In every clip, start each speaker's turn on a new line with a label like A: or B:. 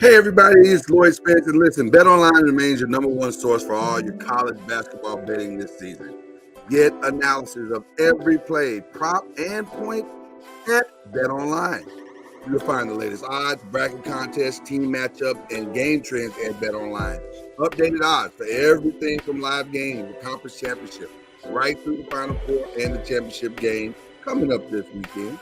A: Hey everybody, it's Lloyd Spence, and listen, BetOnline remains your number one source for all your college basketball betting this season. Get analysis of every play, prop, and point at BetOnline. You'll find the latest odds, bracket contests, team matchups, and game trends at BetOnline. Updated odds for everything from live games to conference championship, right through the Final Four and the championship game coming up this weekend.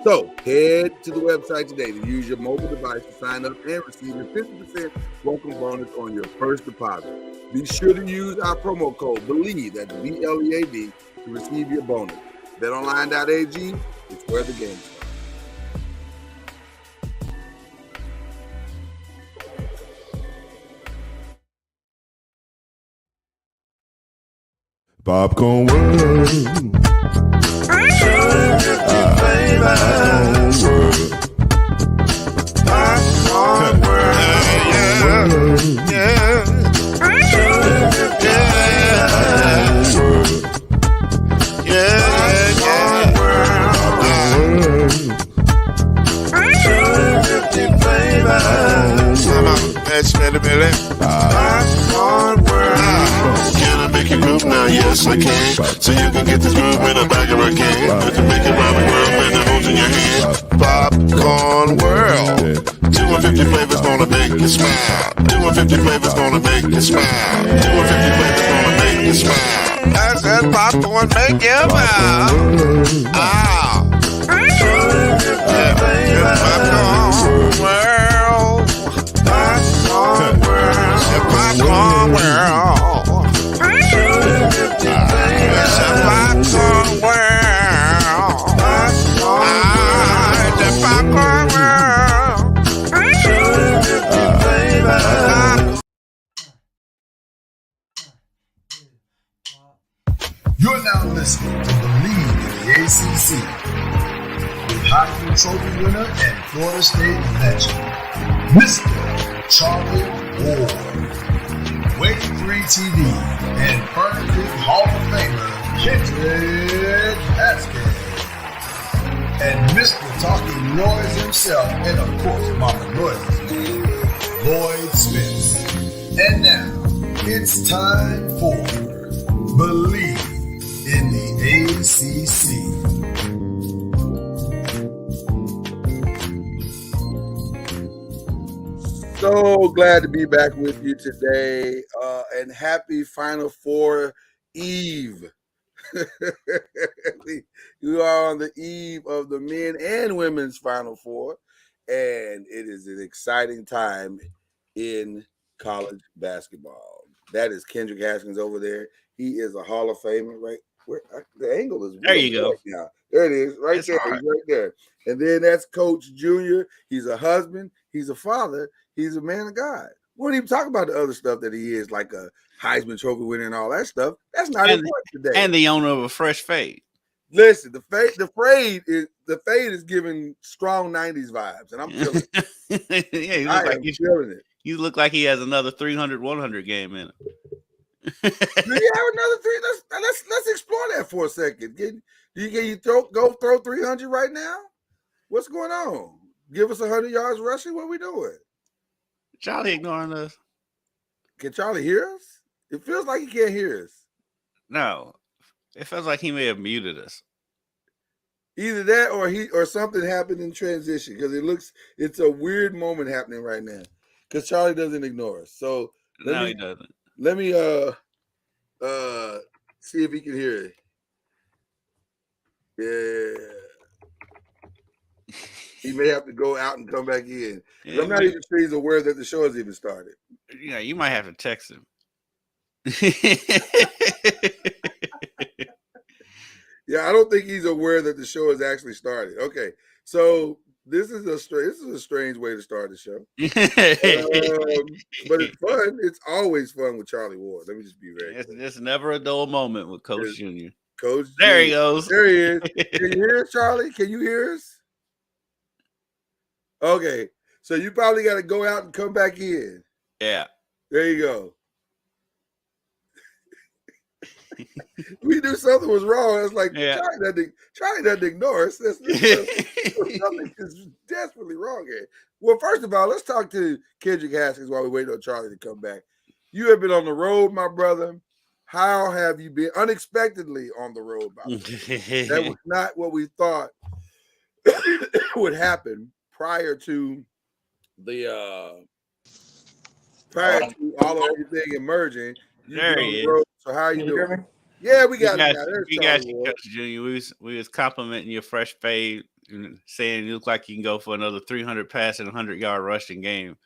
A: So head to the website today to use your mobile device to sign up and receive a 50% welcome bonus on your first deposit. Be sure to use our promo code BLEAV, that's BLEAV, to receive your bonus. BetOnline.ag is where the game starts.
B: Popcorn World. Popcorn World. Yeah. Can I make you groove now? Yes, I can. So you can get this groove in the back of a can. You can make it round the world and the holes in your hand. Popcorn World. 250 flavors gonna make you smile. 250 flavors gonna make you smile. 250 flavors gonna make you smile. I said popcorn make you smile. Ah. Popcorn World. Popcorn World. Popcorn World. It's a popcorn world. It's a popcorn world.
C: You're now listening to BLEAV in the ACC with Heisman Trophy winner and Florida State legend, Mr. Charlie Ward, Wave 3 TV, and Furniture Hall of Famer Kendrick Haskins, and Mr. Talking Noise himself, and of course Mama Noise's man, Lloyd Spence. And now, it's time for BLEAV in the ACC.
A: So glad to be back with you today, and happy Final Four Eve. We are on the eve of the men and women's Final Four, and it is an exciting time in college basketball. That is Kendrick Haskins over there. He is a Hall of Famer, right? The angle is
D: there. You go.
A: right now. There it is, right there. He's right there. And then that's Coach Junior. He's a husband. He's a father. He's a man of God. We don't even talk about the other stuff that he is, like a Heisman Trophy winner and all that stuff. That's not important today.
D: And the owner of a fresh fade.
A: Listen, the fade is giving strong '90s vibes, and I'm feeling it.
D: Yeah,
A: feeling it.
D: You look like he has another 300-100 game in it.
A: Do you have another three? Let's explore that for a second. Can you go throw 300 right now? What's going on? Give us 100 yards rushing. What are we doing?
D: Charlie ignoring us.
A: Can Charlie hear us? It feels like he can't hear us.
D: No, it feels like he may have muted us.
A: Either that or something happened in transition, because it's a weird moment happening right now. Because Charlie doesn't ignore us. So
D: he doesn't.
A: Let me see if he can hear it. Yeah. He may have to go out and come back in. Yeah, I'm not even sure he's aware that the show has even started.
D: Yeah, you might have to text him.
A: Yeah, I don't think he's aware that the show has actually started. Okay, so this is a strange way to start the show, but it's fun. It's always fun with Charlie Ward. Let me just be very clear.
D: It's never a dull moment with Coach Junior.
A: Coach,
D: there he goes.
A: There he is. Can you hear us, Charlie? Can you hear us? Okay, so you probably got to go out and come back in.
D: Yeah.
A: There you go. We knew something was wrong. It's like
D: Yeah.
A: Charlie doesn't ignore us. Something is desperately wrong here. Well, first of all, let's talk to Kendrick Haskins while we wait on Charlie to come back. You have been on the road, my brother. How have you been? Unexpectedly on the road, by the way. That was not what we thought would happen prior to the prior to all of everything emerging.
D: There he is.
A: Road, so how are you doing? Yeah, we got him now.
D: We got you, Coach Junior. We was complimenting your fresh fade and saying you look like you can go for another 300 pass and 100-yard rushing game.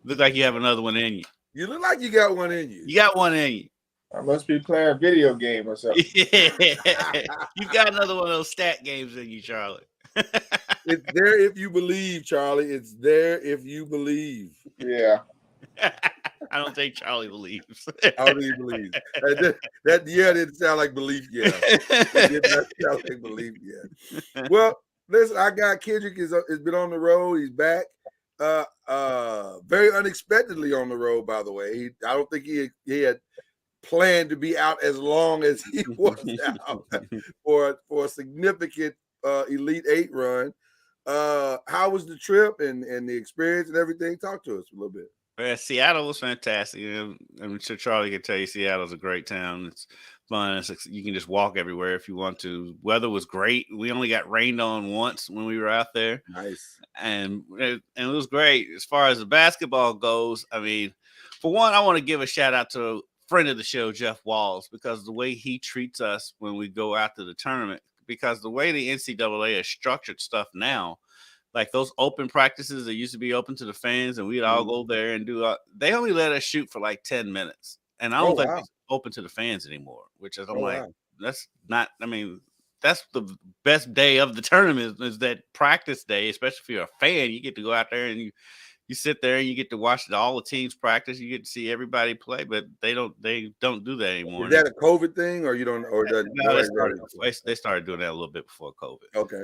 D: Look like you have another one in you.
A: You look like you got one in you.
D: You got one in you.
E: I must be playing a video game or something.
D: You got another one of those stat games in you, Charlie.
A: It's there if you believe, Charlie. It's there if you believe.
E: Yeah.
D: I don't think Charlie believes.
A: I don't even believe that. Yeah, didn't sound like belief. Yeah, it did not sound like belief. Yeah. Well, listen, I got Kendrick has been on the road. He's back. Very unexpectedly on the road, by the way. I don't think he had planned to be out as long as he was out for a significant Elite Eight run. How was the trip and the experience and everything? Talk to us a little bit.
D: Yeah, Seattle was fantastic. I'm sure Charlie can tell you Seattle's a great town. It's fun. You can just walk everywhere if you want to. Weather was great. We only got rained on once when we were out there.
A: Nice.
D: And it was great. As far as the basketball goes, I mean, for one, I want to give a shout out to a friend of the show, Jeff Walls, because the way he treats us when we go out to the tournament, because the way the NCAA has structured stuff now, like those open practices that used to be open to the fans and we'd all go there and do they only let us shoot for like 10 minutes. And I don't think it's open to the fans anymore, which is that's not, I mean, that's the best day of the tournament is that practice day, especially if you're a fan. You get to go out there and you sit there and you get to watch all the teams practice. You get to see everybody play, but they don't do that anymore.
A: Is that a COVID thing or you don't, or
D: they started doing that a little bit before COVID.
A: Okay.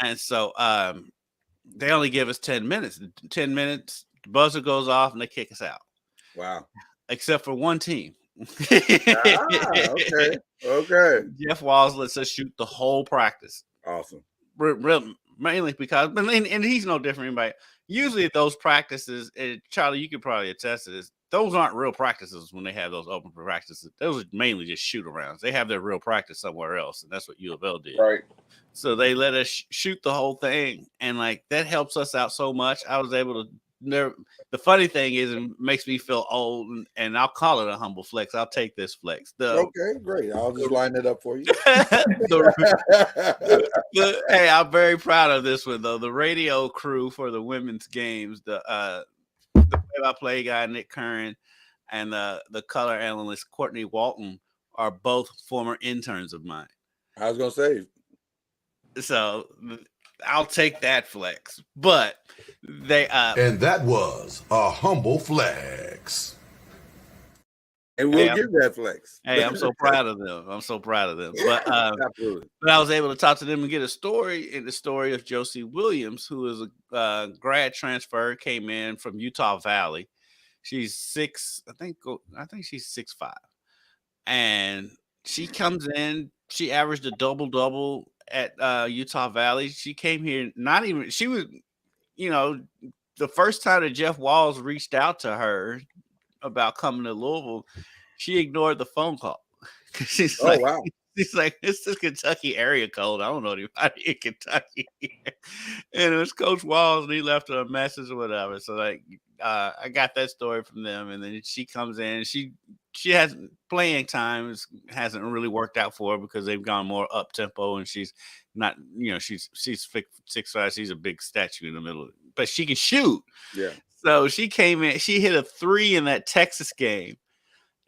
D: And so, they only give us 10 minutes. 10 minutes, the buzzer goes off, and they kick us out.
A: Wow.
D: Except for one team.
A: Okay.
D: Jeff Walls lets us shoot the whole practice.
A: Awesome.
D: Mainly because, and he's no different than anybody. Usually at those practices, Charlie, you could probably attest to this, those aren't real practices when they have those open practices. Those are mainly just shoot-arounds. They have their real practice somewhere else, and that's what U of L did.
E: Right.
D: So they let us shoot the whole thing, and like that helps us out so much. I was able to. The funny thing is, it makes me feel old, and I'll call it a humble flex. I'll take this flex.
A: Okay, great. I'll just line it up for you.
D: Hey, I'm very proud of this one though. The radio crew for the women's games, the play-by-play guy Nick Curran and the color analyst Courtney Walton are both former interns of mine.
A: I was gonna say.
D: So I'll take that flex, but they
C: and that was a humble flex.
A: And we'll give that flex.
D: Hey, I'm so proud of them. But
A: absolutely.
D: But I was able to talk to them and get a story in the story of Josie Williams, who is a grad transfer, came in from Utah Valley. She's 6, I think she's 6'5", and she comes in. She averaged a double at Utah Valley. She came here she was, the first time that Jeff Walls reached out to her about coming to Louisville, she ignored the phone call. She's
A: wow.
D: She's like, it's this Kentucky area code. I don't know anybody in Kentucky. And it was Coach Walls, and he left her a message or whatever. So like, I got that story from them, and then she comes in. She has playing time hasn't really worked out for her because they've gone more up tempo, and she's not, she's 6'5". She's a big statue in the middle, but she can shoot.
A: Yeah. So
D: she came in. She hit a 3 in that Texas game,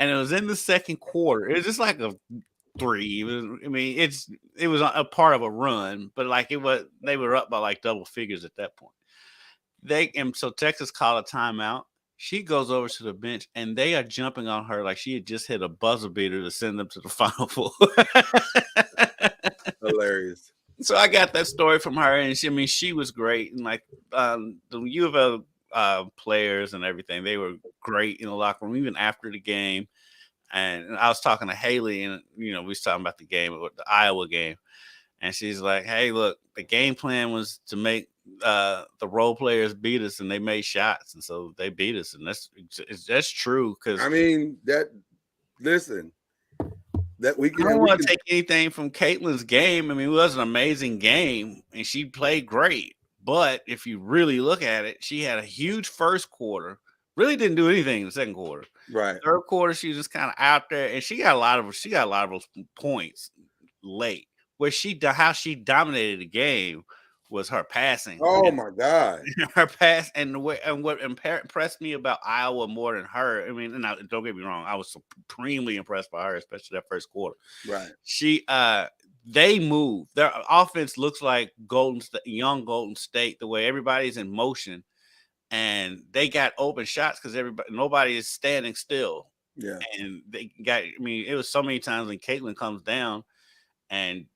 D: and it was in the second quarter. It was just like a 3. It was a part of a run, but like they were up by like double figures at that point. So Texas called a timeout. She goes over to the bench, and they are jumping on her like she had just hit a buzzer beater to send them to the Final Four.
A: Hilarious.
D: So I got that story from her, and she was great, and like the U of L players and everything, they were great in the locker room even after the game. And I was talking to Haley, and we was talking about the Iowa game, and she's like, "Hey, look, the game plan was to make the role players beat us, and they made shots, and so they beat us, and that's true." Because
A: I mean listen, that we can.
D: I don't want to take anything from Caitlin's game. I mean, it was an amazing game, and she played great. But if you really look at it, she had a huge first quarter. Really didn't do anything in the second quarter.
A: Right.
D: Third quarter, she was just kind of out there, and she got a lot of those points late. Where how she dominated the game was her passing.
A: Oh my God,
D: her pass and what impressed me about Iowa more than her. I mean, don't get me wrong, I was supremely impressed by her, especially that first quarter.
A: Right.
D: They move. Their offense looks like young Golden State, the way everybody's in motion. And they got open shots because nobody is standing still.
A: Yeah.
D: And it was so many times when Caitlin comes down and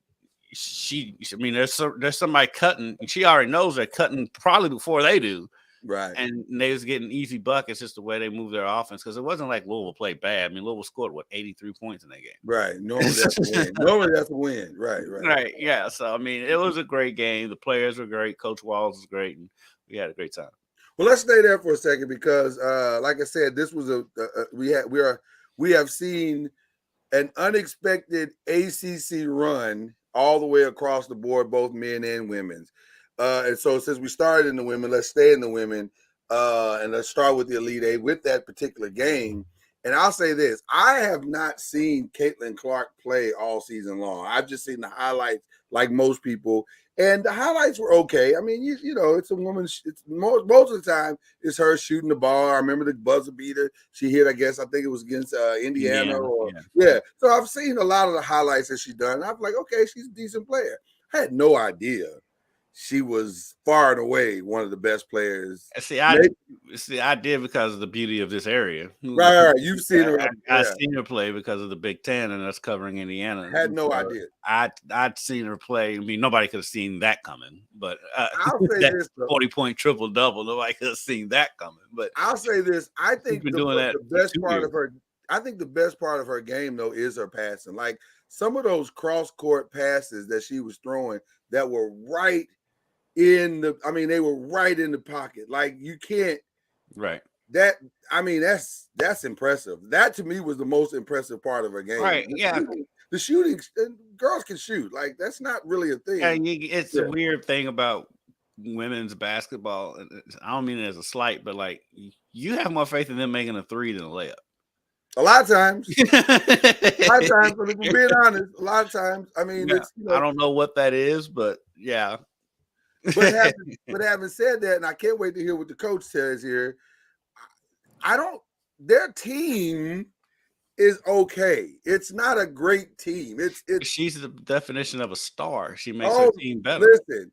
D: there's somebody cutting, and she already knows they're cutting probably before they do.
A: Right.
D: And they was getting easy buckets just the way they move their offense, because it wasn't like Louisville played bad. I mean, Louisville scored 83 points in that game.
A: Right. Normally that's a win. Normally that's a win. Right.
D: Yeah. So I mean, it was a great game. The players were great. Coach Walls was great, and we had a great time.
A: Well, let's stay there for a second because, like I said, this was we have seen an unexpected ACC run all the way across the board, both men and women's. And so, since we started in the women, let's stay in the women, and let's start with the Elite Eight with that particular game. And I'll say this: I have not seen Caitlin Clark play all season long. I've just seen the highlights, like most people. And the highlights were okay. I mean, you know, it's a woman. It's most of the time it's her shooting the ball. I remember the buzzer beater she hit. I guess I think it was against Indiana. Yeah. So I've seen a lot of the highlights that she's done. I'm like, okay, she's a decent player. I had no idea she was far and away one of the best players.
D: I did because of the beauty of this area.
A: Right. You've seen her.
D: I've seen her play because of the Big Ten, and that's covering Indiana.
A: Had no idea.
D: I'd seen her play. I mean, nobody could have seen that coming. But
A: I'll say this:
D: 40-point triple-double. Nobody could have seen that coming. But
A: I'll say this: I think the best part of her. I think the best part of her game, though, is her passing. Like some of those cross-court passes that she was throwing that were right in the. I mean, they were right in the pocket. Like you can't.
D: Right.
A: That's impressive. That to me was the most impressive part of her game.
D: Right. Yeah.
A: The shooting, girls can shoot. Like that's not really a thing.
D: It's a weird thing about women's basketball. I don't mean it as a slight, but like you have more faith in them making a three than a layup.
A: A lot of times. But if we're being honest, a lot of times. I mean,
D: I don't know what that is, but yeah.
A: But having said that, and I can't wait to hear what the coach says here. Their team is okay. It's not a great team.
D: She's the definition of a star. She makes her team better.
A: Listen,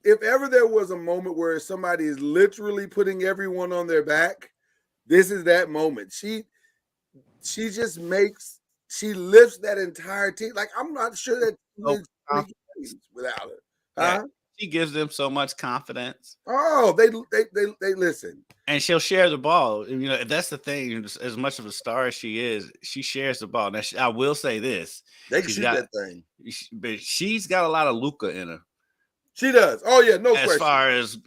A: if ever there was a moment where somebody is literally putting everyone on their back, this is that moment. She lifts that entire team. Like I'm not sure that without her. Huh?
D: Yeah. She gives them so much confidence.
A: Oh, they listen.
D: And she'll share the ball. You know, that's the thing. As much of a star as she is, she shares the ball. Now, I will say this.
A: They can shoot that thing.
D: But she's got a lot of Luka in her.
A: She does. Oh, yeah, no question.
D: As far as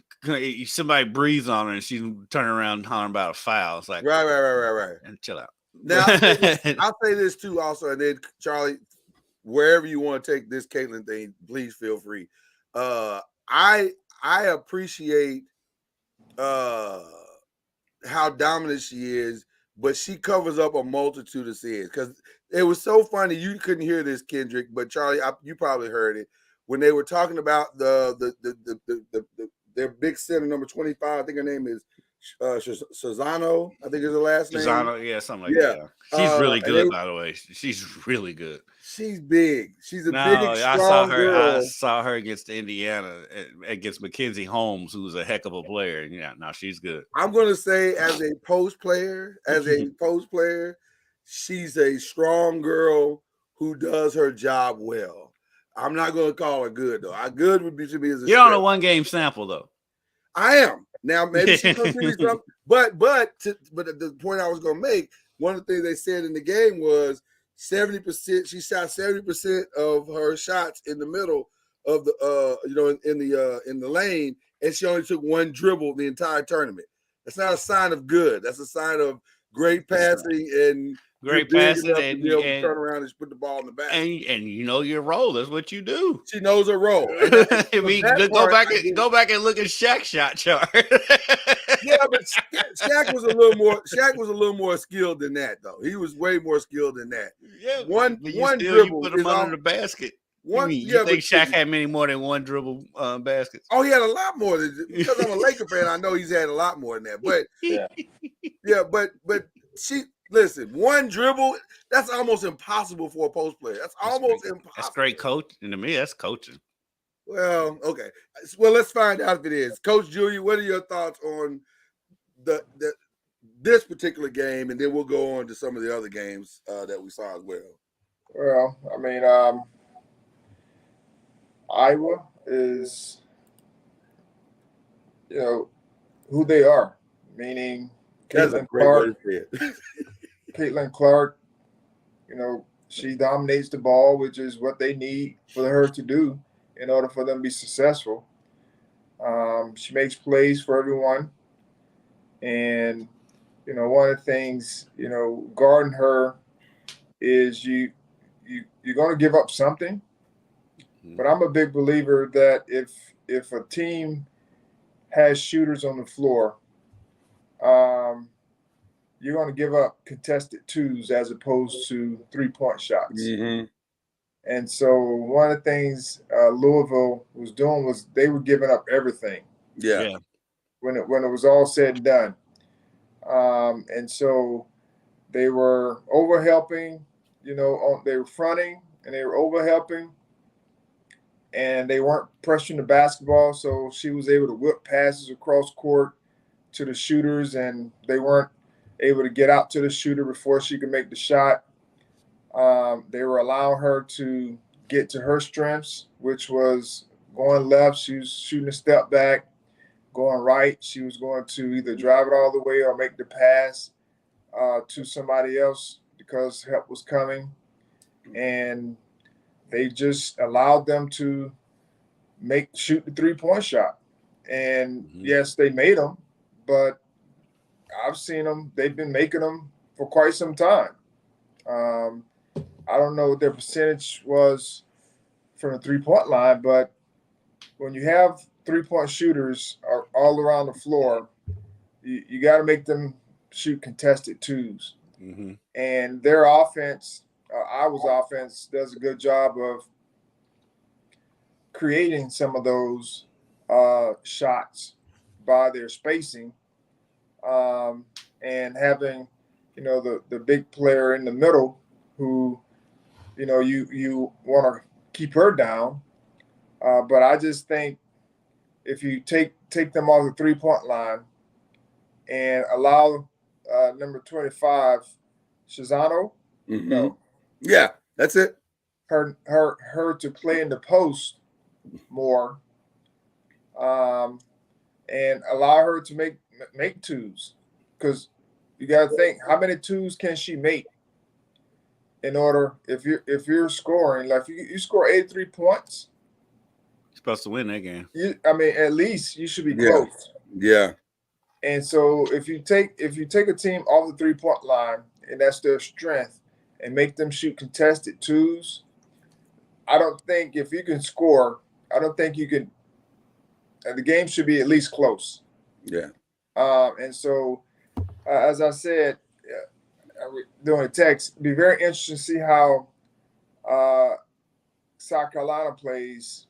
D: somebody breathes on her and she's turning around hollering about a foul. It's like,
A: right.
D: And chill out.
A: Now, I'll say this too also. And then, Charlie, wherever you want to take this Caitlin thing, please feel free. I appreciate how dominant she is, but she covers up a multitude of sins. Because it was so funny. You couldn't hear this, Kendrick, but Charlie, you probably heard it when they were talking about their big center, number 25. I think her name is Sozano. I think is her last name.
D: Sozano, yeah, something like that. She's really good, by the way. She's really good.
A: She's big. She's a big, strong girl.
D: I saw her against Indiana, against Mackenzie Holmes, who's a heck of a player. Yeah, no, she's good.
A: I'm going to say as a post player, she's a strong girl who does her job well. I'm not going to call her good, though. Good would be to me as a
D: You're on a one-game sample, though.
A: I am. Now, maybe she's going to give me something. But the point I was going to make, one of the things they said in the game was 70%. She shot 70% of her shots in the middle of the in the lane, and she only took one dribble the entire tournament. That's not a sign of good. That's a sign of great passing and
D: Great
A: you're big
D: passing
A: enough to be able to
D: and
A: turn around and put the ball in the basket.
D: and you know your role. That's what you do.
A: She knows her role. And
D: I mean, go back and look at Shaq's shot chart.
A: Yeah, but Shaq was a little more. Shaq was a little more skilled than that, though. He was way more skilled than that.
D: Yeah,
A: one
D: you
A: dribble
D: put him under the basket. You think Shaq had many more than one dribble baskets?
A: Oh, he had a lot more than, because I'm a Laker fan. I know he's had a lot more than that. But but she listen, one dribble, that's almost impossible for a post player. That's almost impossible.
D: That's great coach, and to me, that's coaching.
A: Well, okay. Well, let's find out if it is. Coach Julia, what are your thoughts on this particular game, and then we'll go on to some of the other games that we saw as well.
E: Well, I mean, Iowa is, who they are, meaning Caitlin Clark, she dominates the ball, which is what they need for her to do in order for them to be successful. She makes plays for everyone. And, one of the things, guarding her is you're going to give up something. But I'm a big believer that if a team has shooters on the floor, you're going to give up contested twos as opposed to 3-point shots.
A: Mm-hmm.
E: And so one of the things Louisville was doing was they were giving up everything.
A: Yeah.
E: When it was all said and done. And so they were overhelping, they were fronting and they were overhelping. And they weren't pressuring the basketball, so she was able to whip passes across court to the shooters, and they weren't able to get out to the shooter before she could make the shot. They were allowing her to get to her strengths, which was going left. She was shooting a step back. Going right, she was going to either drive it all the way or make the pass to somebody else because help was coming. And they just allowed them to shoot the 3-point shot. And yes, they made them, but I've seen them. They've been making them for quite some time. I don't know what their percentage was from the 3-point line, but when you have 3-point shooters all around the floor, you got to make them shoot contested twos.
A: Mm-hmm.
E: And their offense, Iowa's offense, does a good job of creating some of those shots by their spacing and having, the big player in the middle who, you want to keep her down. But I just think if you take them off the 3-point line and allow number 25, Shizano,
A: yeah, that's it.
E: Her to play in the post more, and allow her to make twos, because you got to think, how many twos can she make in order, if you're scoring, like you score 83 points,
D: you're supposed to win that game.
E: At least you should be close.
A: Yeah.
E: And so if you take a team off the 3-point line and that's their strength, and make them shoot contested twos, I don't think if you can score, I don't think you can. The game should be at least close.
A: Yeah.
E: And so, as I said, doing a text, it'd be very interesting to see how South Carolina plays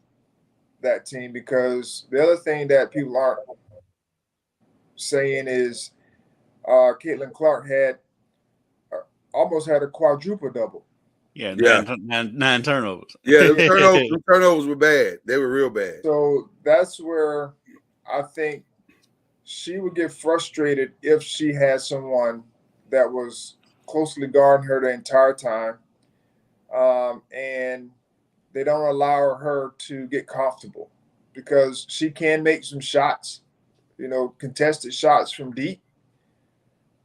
E: that team, because the other thing that people aren't saying is Caitlin Clark almost had a quadruple double.
D: Yeah, nine turnovers.
A: Yeah, the turnovers were bad. They were real bad.
E: So that's where I think she would get frustrated if she had someone that was closely guarding her the entire time, and they don't allow her to get comfortable, because she can make some shots, contested shots from deep,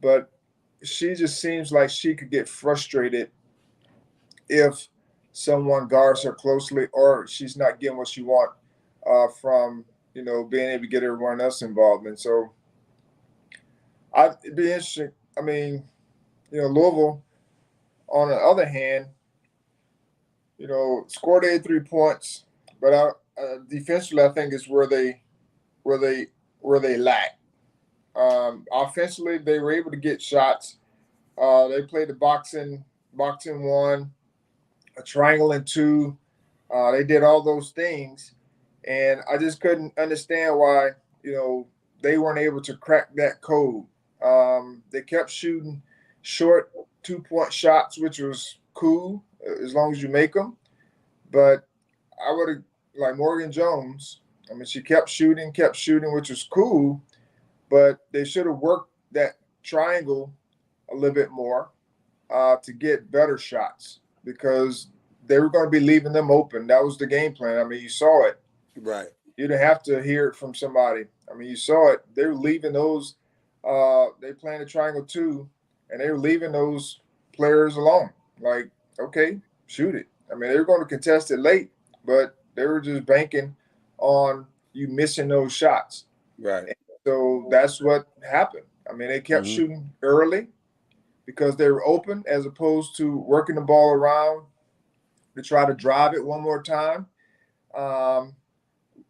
E: but she just seems like she could get frustrated if someone guards her closely or she's not getting what she wants from being able to get everyone else involved. And so it'd be interesting. I mean, Louisville, on the other hand, scored 83 points, but defensively, I think is where they lack. Offensively, they were able to get shots. They played the boxing one, a triangle and two. They did all those things, and I just couldn't understand why they weren't able to crack that code. They kept shooting short 2-point shots, which was cool as long as you make them. But I would have, like Morgan Jones, I mean, she kept shooting, which was cool, but they should have worked that triangle a little bit more to get better shots because they were going to be leaving them open. That was the game plan. I mean, you saw it.
A: Right.
E: You didn't have to hear it from somebody. I mean, you saw it. They were leaving those they playing the triangle too, and they were leaving those players alone. Like, okay, shoot it. I mean, they were going to contest it late, but they were just banking on you missing those shots.
A: Right.
E: And so that's what happened. I mean, they kept shooting early because they were open as opposed to working the ball around to try to drive it one more time on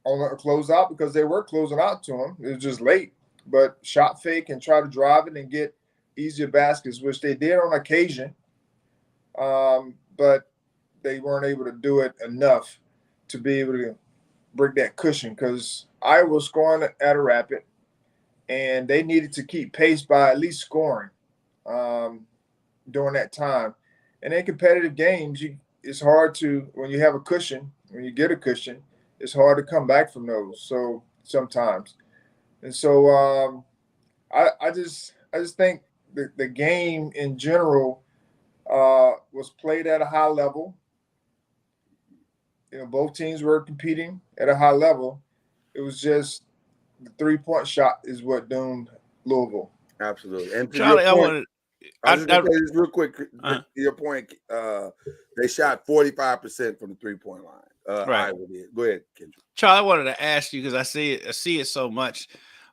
E: a closeout because they were closing out to them. It was just late. But shot fake and try to drive it and get easier baskets, which they did on occasion. But they weren't able to do it enough to be able to break that cushion because Iowa was scoring at a rapid, and they needed to keep pace by at least scoring during that time. And in competitive games, it's hard to, when you have a cushion, when you get a cushion, it's hard to come back from those. So sometimes. And so I just think the game in general was played at a high level. Both teams were competing at a high level. It was just the 3-point shot is what doomed Louisville.
A: Absolutely. And to
D: Charlie,
A: your point, I was just going to say this real quick. To your point, they shot 45% from the 3-point line.
D: Right.
A: Iowa did. Go ahead, Kendra.
D: Charlie, I wanted to ask you because I see it so much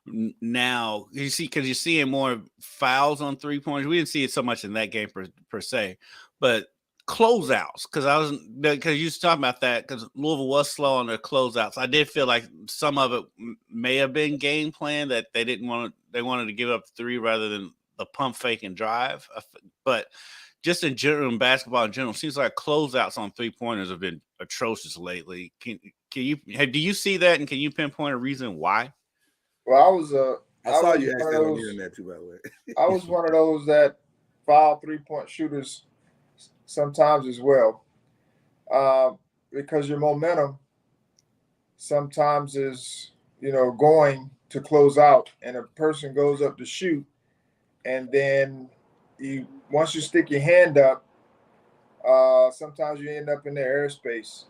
D: now. Because you're seeing more fouls on 3-pointers. We didn't see it so much in that game per se, but closeouts. Because you was talking about that because Louisville was slow on their closeouts. I did feel like some of it may have been game plan that they didn't want. They wanted to give up 3 rather than the pump fake and drive. But just in general, in basketball in general, seems like closeouts on 3-pointers have been atrocious lately. Do you see that, and can you pinpoint a reason why?
E: Well,
A: I saw you ask that on the internet too, by the way.
E: I was one of those that foul 3-point shooters sometimes as well, because your momentum sometimes is going to close out, and a person goes up to shoot, and then once you stick your hand up, sometimes you end up in their airspace,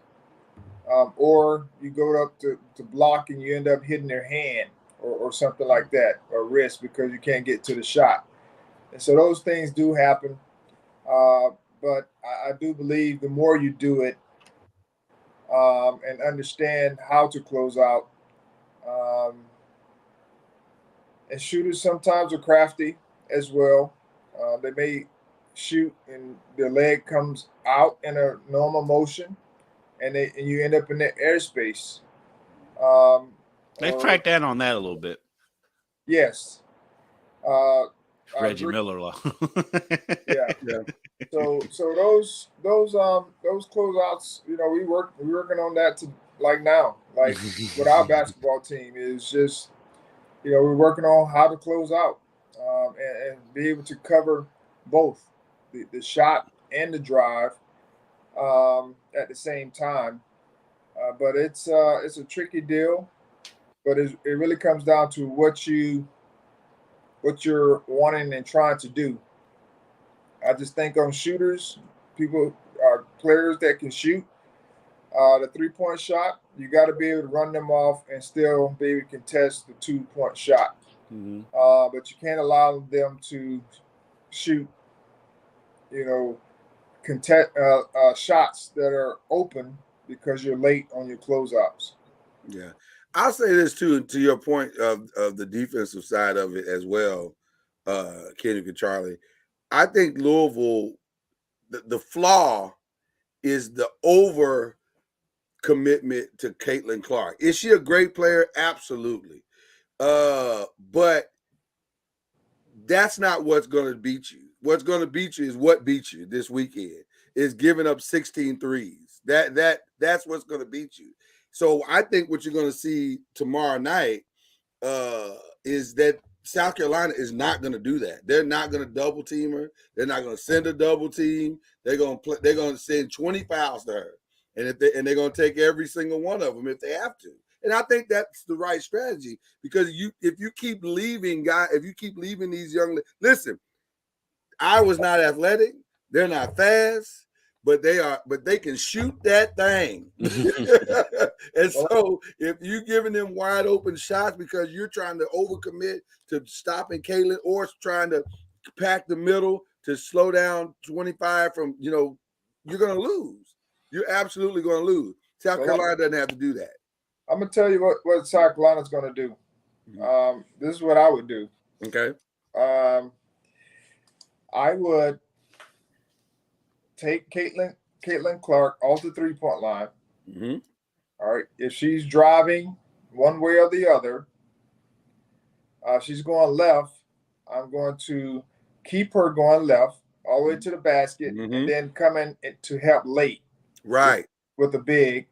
E: or you go up to block and you end up hitting their hand or something like that, or wrist, because you can't get to the shot. And so those things do happen, but I do believe the more you do it and understand how to close out, and shooters sometimes are crafty as well. They may shoot and their leg comes out in a normal motion, and you end up in their airspace.
D: They've cracked down on that a little bit.
E: Yes.
D: Reggie Miller law.
E: Yeah. So those closeouts, we're working on that now. Like with our basketball team is just, we're working on how to close out and be able to cover both the shot and the drive at the same time. But it's a tricky deal. But it really comes down to what you're wanting and trying to do. I just think on shooters, players that can shoot the 3-point shot, you got to be able to run them off and still be able to contest the 2-point shot. But you can't allow them to shoot, shots that are open because you're late on your closeouts.
A: Yeah. I'll say this too, to your point of the defensive side of it as well, Kendrick and Charlie. I think Louisville, the flaw is the over commitment to Caitlin Clark. Is she a great player? Absolutely. But that's not what's going to beat you. What's going to beat you is what beat you this weekend is giving up 16 threes. That's what's going to beat you. So I think what you're going to see tomorrow night is that South Carolina is not going to do that. They're not going to double team her. They're not going to send a double team. They're going to send 20 fouls to her, and they're going to take every single one of them if they have to. And I think that's the right strategy because if you keep leaving these young, listen, Iowa's not athletic. They're not fast, but they can shoot that thing. And so if you're giving them wide open shots because you're trying to overcommit to stopping Caitlin or trying to pack the middle to slow down 25 from, you're going to lose. You're absolutely going to lose. South Carolina doesn't have to do that.
E: I'm going to tell you what South Carolina's going to do. This is what I would do.
A: Okay.
E: I would take Caitlin Clark off the 3-point line.
A: Mm-hmm.
E: All right. If she's driving one way or the other, she's going left. I'm going to keep her going left all the way to the basket and then come in to help late.
A: Right.
E: With the big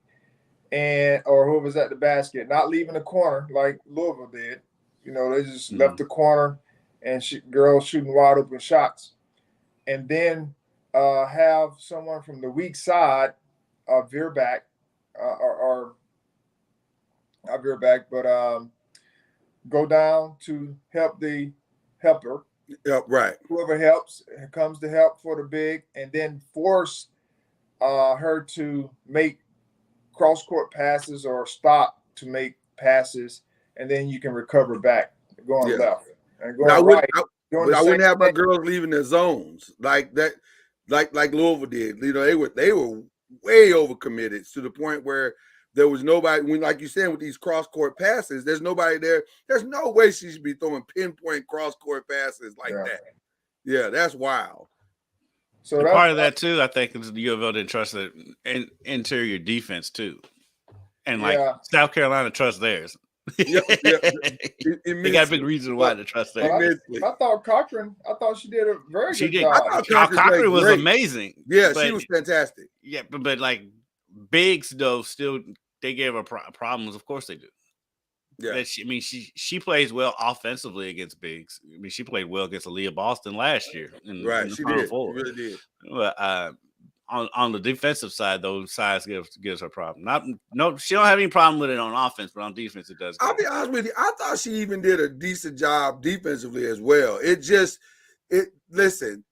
E: or whoever's at the basket, not leaving the corner like Louisville did. They just left the corner and girls shooting wide open shots. And then have someone from the weak side veer back or not veer back, but go down to help the helper.
A: Yep, right.
E: Whoever helps comes to help for the big, and then force her to make cross-court passes or stop to make passes, and then you can recover back going left and going right.
A: I wouldn't have my girls leaving their zones like that, like Louisville did. They were way overcommitted to the point where there was nobody. When, like you said, with these cross-court passes, there's nobody there. There's no way she should be throwing pinpoint cross-court passes like that. Yeah, that's wild.
D: So part of that too, I think, is the U of L didn't trust the interior defense too, and South Carolina trusts theirs. They got a big reason why to trust theirs.
E: I thought she did a very good job.
A: I thought
D: Cochran was amazing.
A: Yeah, she was fantastic.
D: Yeah, but like bigs though, still they gave her problems. Of course they do. Yeah, she plays well offensively against bigs. She played well against Aaliyah Boston last year. In the
A: she
D: Final
A: did.
D: Four.
A: She really did.
D: But on the defensive side, though, size gives her a problem. She don't have any problem with it on offense, but on defense, it does.
A: I'll be honest with you. I thought she even did a decent job defensively as well. Listen.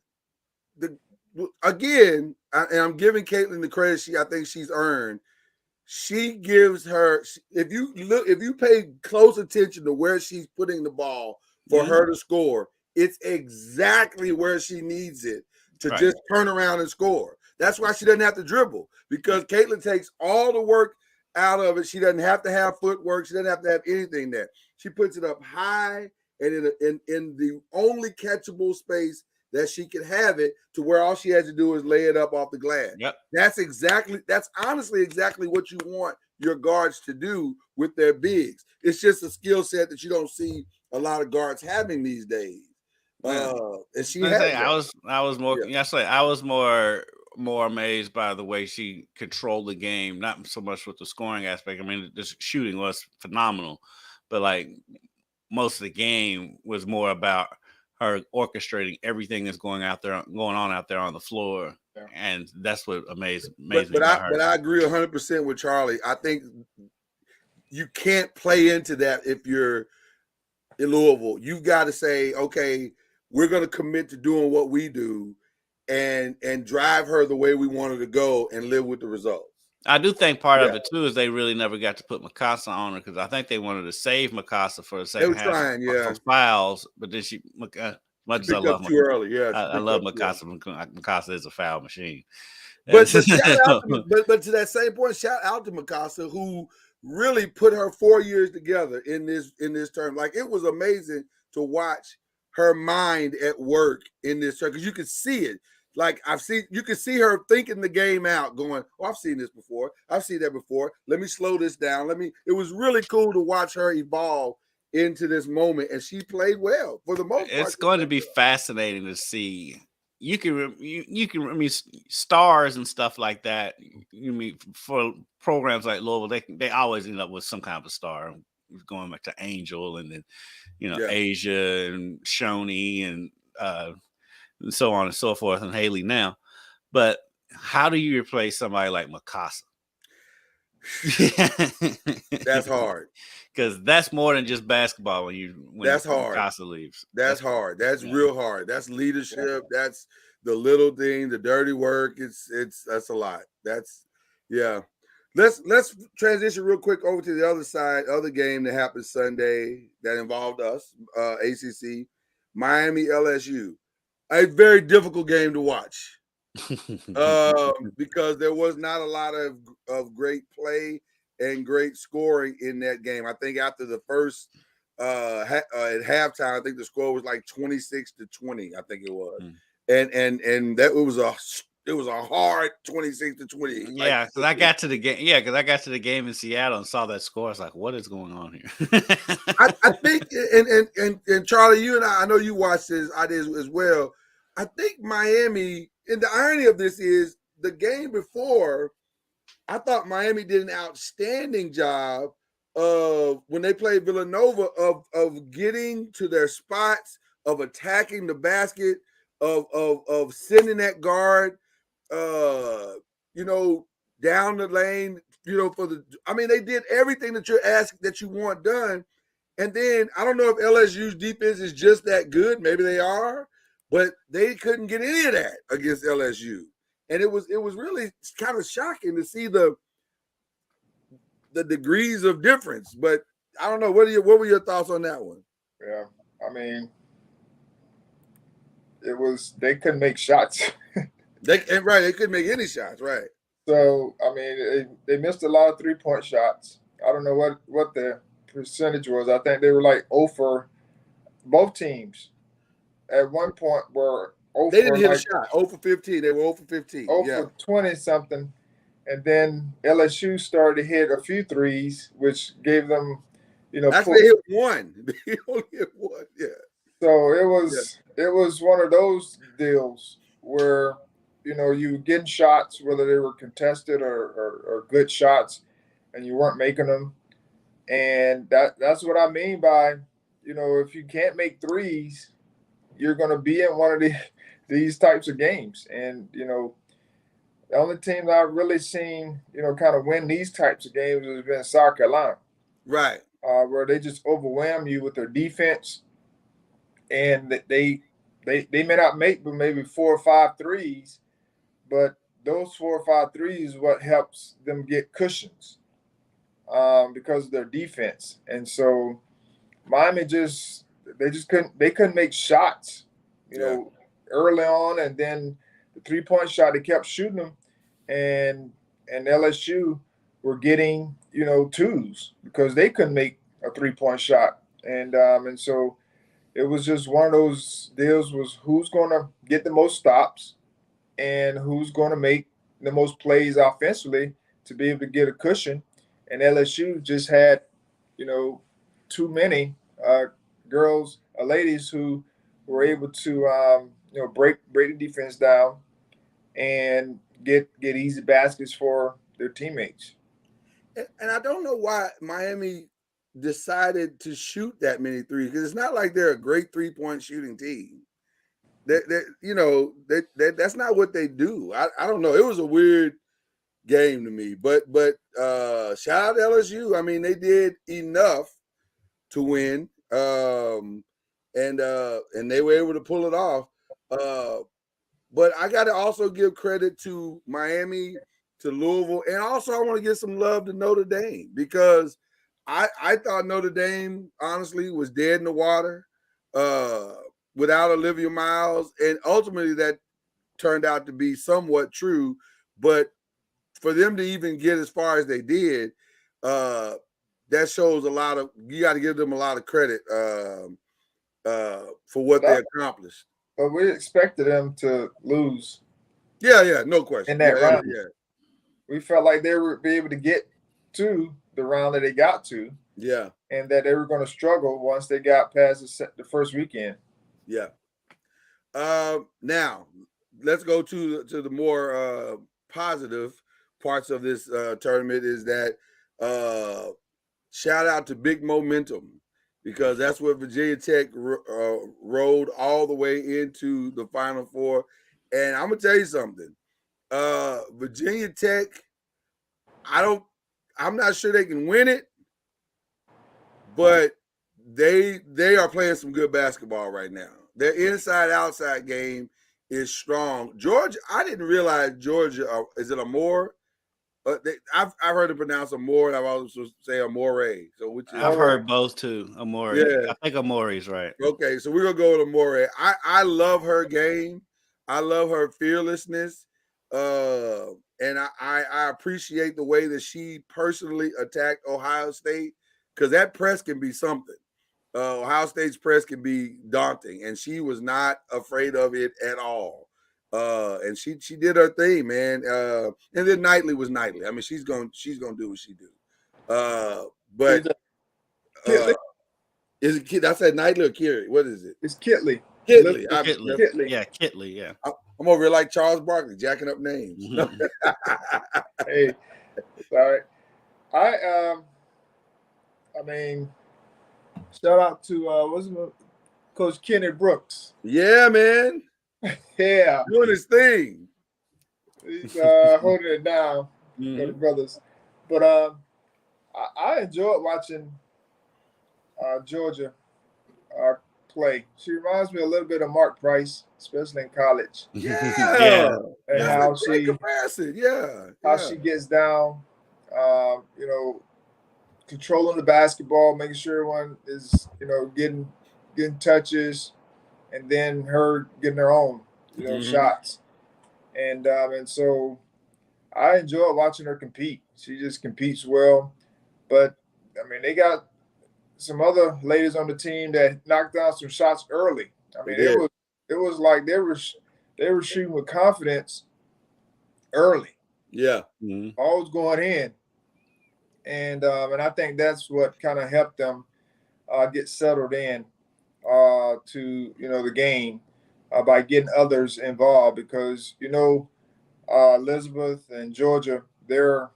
A: And I'm giving Caitlin the credit I think she's earned. She gives her, if you pay close attention to where she's putting the ball for her to score, it's exactly where she needs it to just turn around and score. That's why she doesn't have to dribble, because Caitlin takes all the work out of it. She doesn't have to have footwork. She doesn't have to have anything there. She puts it up high and in the only catchable space that she can have it, to where all she has to do is lay it up off the glass.
D: Yep.
A: That's honestly exactly what you want your guards to do with their bigs. It's just a skill set that you don't see a lot of guards having these days. And she
D: I was more amazed by the way she controlled the game, not so much with the scoring aspect. I mean, the shooting was phenomenal, but like most of the game was more about her orchestrating everything that's going on out there on the floor, and that's what amazed me.
A: But I agree 100% with Charlie. I think you can't play into that if you're in Louisville. You've got to say, okay, we're going to commit to doing what we do, and drive her the way we want her to go, and live with the results.
D: I do think part of it too is they really never got to put Mikasa on her, because I think they wanted to save Mikasa for the second half.
A: Trying,
D: for fouls, but then Much as I
A: picked
D: love
A: up too early. Yeah, she
D: I
A: picked
D: love
A: up too early.
D: Mikasa. Mikasa is a foul machine.
A: But shout out to, but to that same point, shout out to Mikasa, who really put her 4 years together in this term. Like, it was amazing to watch her mind at work in this term, because you could see it. Like, you could see her thinking the game out, going, "Oh, I've seen this before. I've seen that before. Let me slow this down. It was really cool to watch her evolve into this moment, and she played well for the most part.
D: It's going to be fascinating to see. You can I mean, stars and stuff like that. You mean, for programs like Louisville, they always end up with some kind of a star, going back to Angel, and then Asia and Shoni and so on and so forth, and Haley now. But how do you replace somebody like Mikasa?
A: That's hard,
D: because that's more than just basketball. When
A: that's hard.
D: Mikasa leaves,
A: that's hard. That's real hard. That's leadership. That's the little thing, the dirty work. That's a lot. Let's transition real quick over to the other game that happened Sunday that involved us, ACC, Miami LSU. A very difficult game to watch because there was not a lot of great play and great scoring in that game. I think after the first at halftime, I think the score was like 26-20. I think it was, and that it was a hard 26-20.
D: Yeah, because I got to the game. Yeah, because I got to the game in Seattle and saw that score. I was like, "What is going on here?"
A: I think, and Charlie, you and I know you watched this. I did as well. I think Miami. And the irony of this is, the game before, I thought Miami did an outstanding job of, when they played Villanova, of getting to their spots, of attacking the basket, of sending that guard, down the lane, they did everything that you're asking, that you want done. And then I don't know if LSU's defense is just that good. Maybe they are, but they couldn't get any of that against LSU. And it was really kind of shocking to see the degrees of difference. But I don't know. What were your thoughts on that one?
E: Yeah, I mean, they couldn't make shots.
A: They couldn't make any shots, right?
E: So I mean, they missed a lot of 3-point shots. I don't know what the percentage was. I think they were like 0 for both teams. At one point were 0
A: they didn't hit a shot. 0 for 15. They were 0 for 15.
E: 0 for 20 something. And then LSU started to hit a few threes, which gave them,
A: actually, they hit one. They only hit one. Yeah.
E: So it was one of those deals where, you were getting shots, whether they were contested or good shots, and you weren't making them. And that's what I mean by, if you can't make threes, you're going to be in one of these types of games. And, the only team I've really seen, kind of win these types of games has been South Carolina.
A: Right.
E: Where they just overwhelm you with their defense. And they may not make but maybe 4 or 5 threes, but those 4 or 5 threes is what helps them get cushions because of their defense. And so Miami they couldn't make shots, early on, and then the 3-point shot, they kept shooting them, and LSU were getting, twos because they couldn't make a 3-point shot. And so it was just one of those deals, was who's going to get the most stops and who's going to make the most plays offensively to be able to get a cushion. And LSU just had, too many ladies who were able to, break the defense down and get easy baskets for their teammates.
A: And I don't know why Miami decided to shoot that many threes, because it's not like they're a great 3-point shooting team. That's not what they do. I don't know. It was a weird game to me, but shout out to LSU. I mean, they did enough to win, and they were able to pull it off. But I got to also give credit to Miami, to Louisville, and also I want to give some love to Notre Dame, because I thought Notre Dame honestly was dead in the water. without Olivia Miles, and ultimately that turned out to be somewhat true. But for them to even get as far as they did, that shows a lot of. You got to give them a lot of credit for what they accomplished.
E: But we expected them to lose.
A: Yeah, no question.
E: In that round,
A: yeah.
E: We felt like they would be able to get to the round that they got to.
A: Yeah.
E: And that they were going to struggle once they got past the first weekend.
A: Yeah. Now let's go to the more positive parts of this tournament. Is that shout out to big momentum, because that's what Virginia Tech rode all the way into the Final Four. And I'm gonna tell you something. Virginia Tech, I'm not sure they can win it, but they are playing some good basketball right now. Their inside-outside game is strong. Georgia, I didn't realize Georgia, is it Amore? I've heard it pronounced Amore, and I've also say Amore. So
D: I've heard both too. Amore.
A: Yeah.
D: I think Amore's right.
A: Okay, so we're gonna go with Amore. I love her game. I love her fearlessness. And I appreciate the way that she personally attacked Ohio State, because that press can be something. Ohio State's press can be daunting, and she was not afraid of it at all. And she did her thing, man. And then Knightley was Knightley. I mean, she's gonna do what she do. But is it Kid? I said Knightley or Kiri? What is it?
E: It's Kitley.
A: Kitley.
D: Kitley. Yeah, Kitley. Yeah.
A: I'm over here like Charles Barkley, jacking up names.
E: Hey, sorry. I mean, shout out to Coach Kenny Brooks.
A: Yeah, man.
E: Yeah,
A: doing his thing.
E: He's holding it down for the brothers. But I enjoyed watching Georgia play. She reminds me a little bit of Mark Price, especially in college.
A: Yeah.
E: And how she
A: comparison.
E: how she gets down, controlling the basketball, making sure everyone is, getting touches, and then her getting her own, shots. And so I enjoy watching her compete. She just competes well. But I mean, they got some other ladies on the team that knocked down some shots early. I mean, it was like they were shooting with confidence early.
A: Yeah.
E: Always going in. And I think that's what kind of helped them get settled in to the game by getting others involved, because Elizabeth and Georgia, they're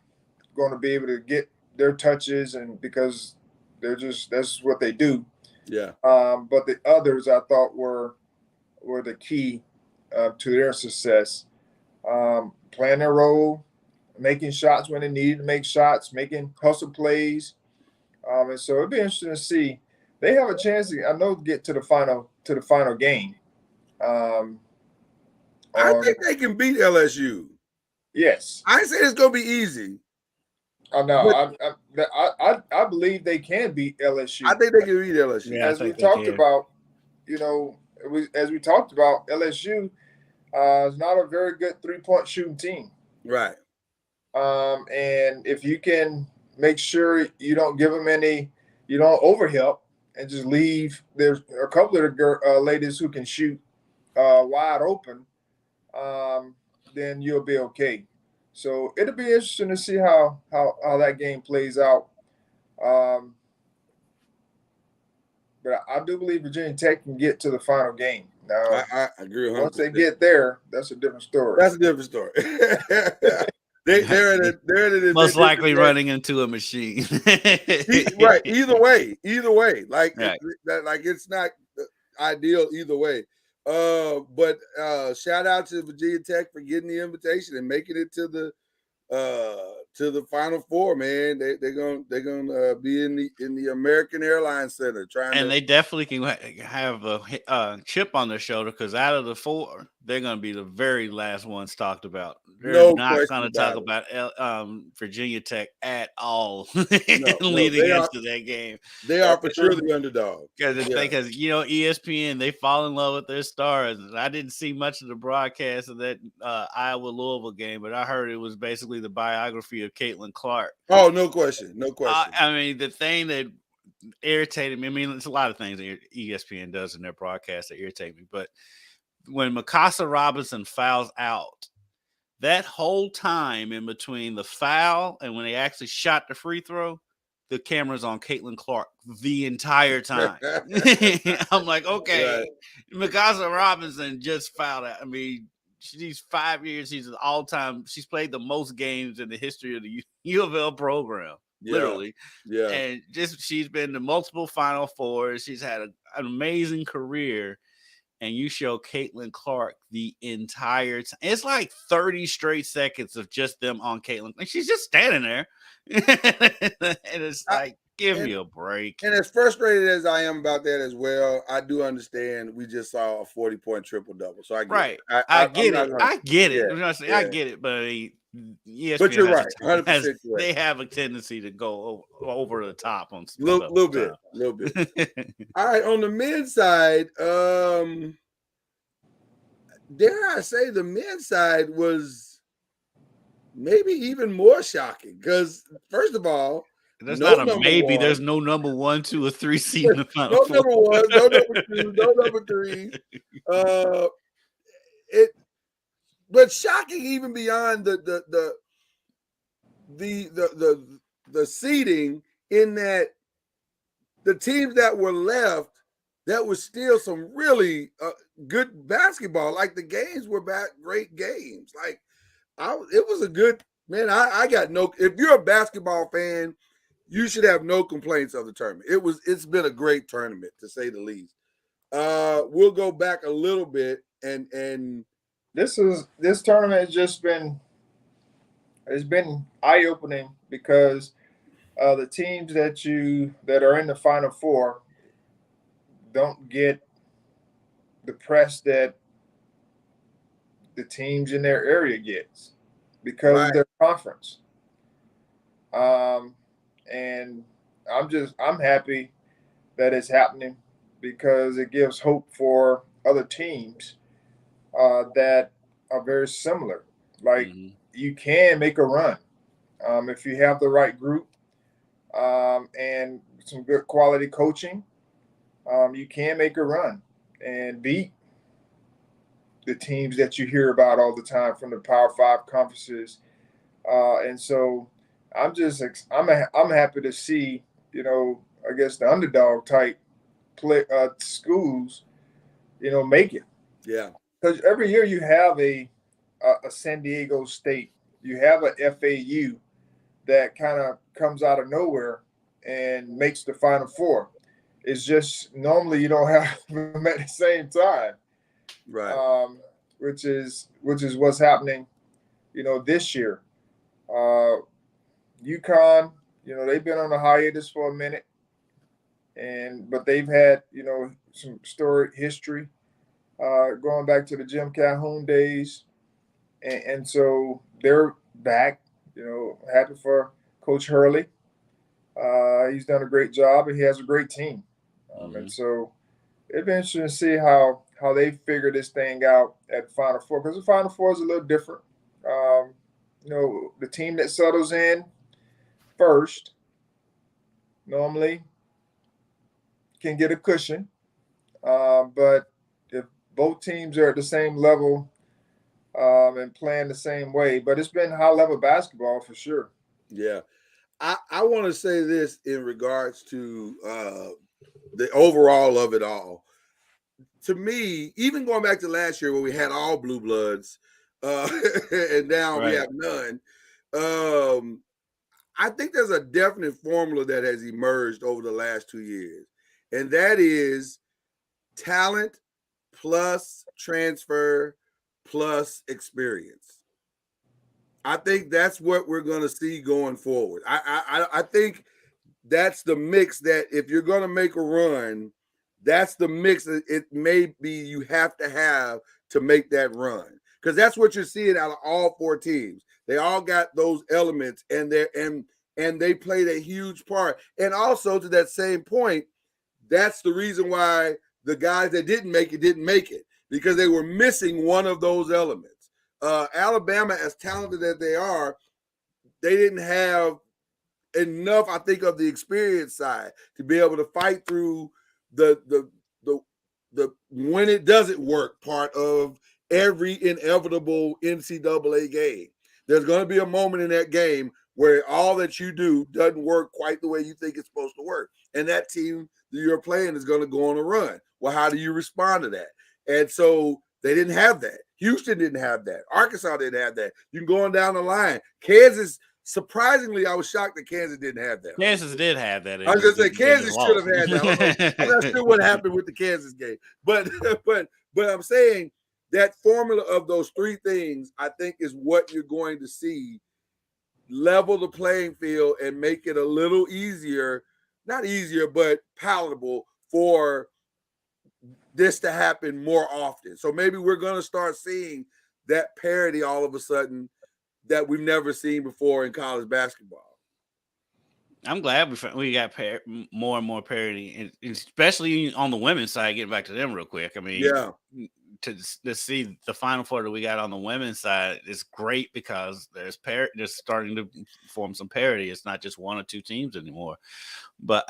E: going to be able to get their touches, and because that's what they do.
A: Yeah.
E: But the others, I thought, were the key to their success. Playing their role, making shots when they needed to make shots, making hustle plays. And so it'd be interesting to see. They have a chance to, get to the final game.
A: I think they can beat LSU.
E: Yes.
A: I ain't saying it's gonna be easy.
E: Oh no, I believe they can beat LSU.
A: I think they can beat LSU.
E: Yeah, as we talked about, LSU is not a very good 3-point shooting team.
A: Right.
E: And if you can make sure you don't give them you don't overhelp and just leave. There's a couple of the ladies who can shoot wide open. Then you'll be okay. So it'll be interesting to see how that game plays out. But I do believe Virginia Tech can get to the final game. Now,
A: I agree 100%.
E: Once they get there, that's a different story.
A: That's a different story. They're
D: most likely running into a machine.
A: Right. Either way. Like, it's not ideal either way. But shout out to Virginia Tech for getting the invitation and making it to to the Final Four, man. They're gonna be in the American Airlines Center trying
D: And
A: to.
D: they definitely can have a chip on their shoulder because out of the four, they're going to be the very last ones talked about. They're
A: No
D: not
A: question
D: going to talk
A: about it.
D: about Virginia Tech at all
A: No,
D: leading into that game.
A: they are for sure the underdog.
D: Because
A: Yeah.
D: ESPN, they fall in love with their stars. I didn't see much of the broadcast of that Iowa Louisville game, but I heard it was basically the biography of Caitlin Clark.
A: Oh, no question, no question.
D: I mean, the thing that irritated me. I mean, it's a lot of things that ESPN does in their broadcast that irritate me. But when Mikasa Robinson fouls out, that whole time in between the foul and when they actually shot the free throw, the camera's on Caitlin Clark the entire time. I'm like, okay, right. Mikasa Robinson just fouled out. I mean, she's 5 years. She's an all-time. She's played the most games in the history of the U of L program. Literally.
A: Yeah.
D: And she's been to multiple Final Fours. She's had an amazing career. And you show Caitlin Clark the entire time. It's like 30 straight seconds of just them on Caitlin. And she's just standing there. And it's like, give me a break.
A: And as frustrated as I am about that as well, I do understand we just saw a 40-point triple-double. So I get it.
D: I get it. I get it. I get it. But ESPN
A: but you're right. 100%
D: they have a tendency to go over the top on
A: little bit. All right, on the men's side, dare I say the men's side was maybe even more shocking because, first of all,
D: there's not a maybe. There's no number 1, 2, or 3 seed in the Final
A: no
D: Four.
A: Number 1, no number 2, no number 3. But shocking even beyond the seeding, in that the teams that were left, that was still some really good basketball. Like the games were great games. Like it was a good, man. I got no. If you're a basketball fan, you should have no complaints of the tournament. It's been a great tournament, to say the least. We'll go back a little bit and
E: this tournament has just been eye-opening because the teams that are in the Final Four don't get the press that the teams in their area gets because of their conference. And I'm happy that it's happening because it gives hope for other teams that are very similar. Like you can make a run if you have the right group and some good quality coaching. You can make a run and beat the teams that you hear about all the time from the Power 5 conferences. And so I'm happy to see, I guess the underdog type schools, make it.
A: Yeah.
E: Because every year you have a San Diego State, you have a FAU that kind of comes out of nowhere and makes the Final Four. It's just normally you don't have them at the same time,
A: right?
E: Which is what's happening, this year. UConn, they've been on a hiatus for a minute, but they've had some storied history going back to the Jim Calhoun days, and so they're back. Happy for Coach Hurley. He's done a great job, and he has a great team. And so it'd be interesting to see how they figure this thing out at the Final Four, because the Final Four is a little different. The team that settles in first normally can get a cushion, but if both teams are at the same level and playing the same way, but it's been high-level basketball for sure.
A: Yeah. I want to say this in regards to the overall of it all. To me, even going back to last year when we had all blue bloods and now we have none, I think there's a definite formula that has emerged over the last 2 years, and that is talent plus transfer plus experience. I think that's what we're going to see going forward. I think that's the mix that if you're going to make a run, that's the mix that it may be you have to make that run. Because that's what you're seeing out of all four teams. They all got those elements and they played a huge part. And also to that same point, that's the reason why the guys that didn't make it because they were missing one of those elements. Alabama, as talented as they are, they didn't have enough, I think, of the experience side to be able to fight through the when it doesn't work part of every inevitable NCAA game. There's going to be a moment in that game where all that you do doesn't work quite the way you think it's supposed to work. And that team that you're playing is going to go on a run. Well, how do you respond to that? And so they didn't have that. Houston didn't have that. Arkansas didn't have that. You can go on down the line. Kansas, surprisingly, I was shocked that Kansas didn't have that.
D: Kansas did have that.
A: I was going to say Kansas should have had that. I'm not sure what happened with the Kansas game. But I'm saying that formula of those three things, I think, is what you're going to see level the playing field and make it a little easier, not easier, but palatable for this to happen more often. So maybe we're going to start seeing that parity all of a sudden that we've never seen before in college basketball.
D: I'm glad we got more and more parity, and especially on the women's side. Getting back to them real quick. I mean,
A: yeah,
D: to see the Final Four that we got on the women's side is great because there's starting to form some parity. It's not just one or two teams anymore, but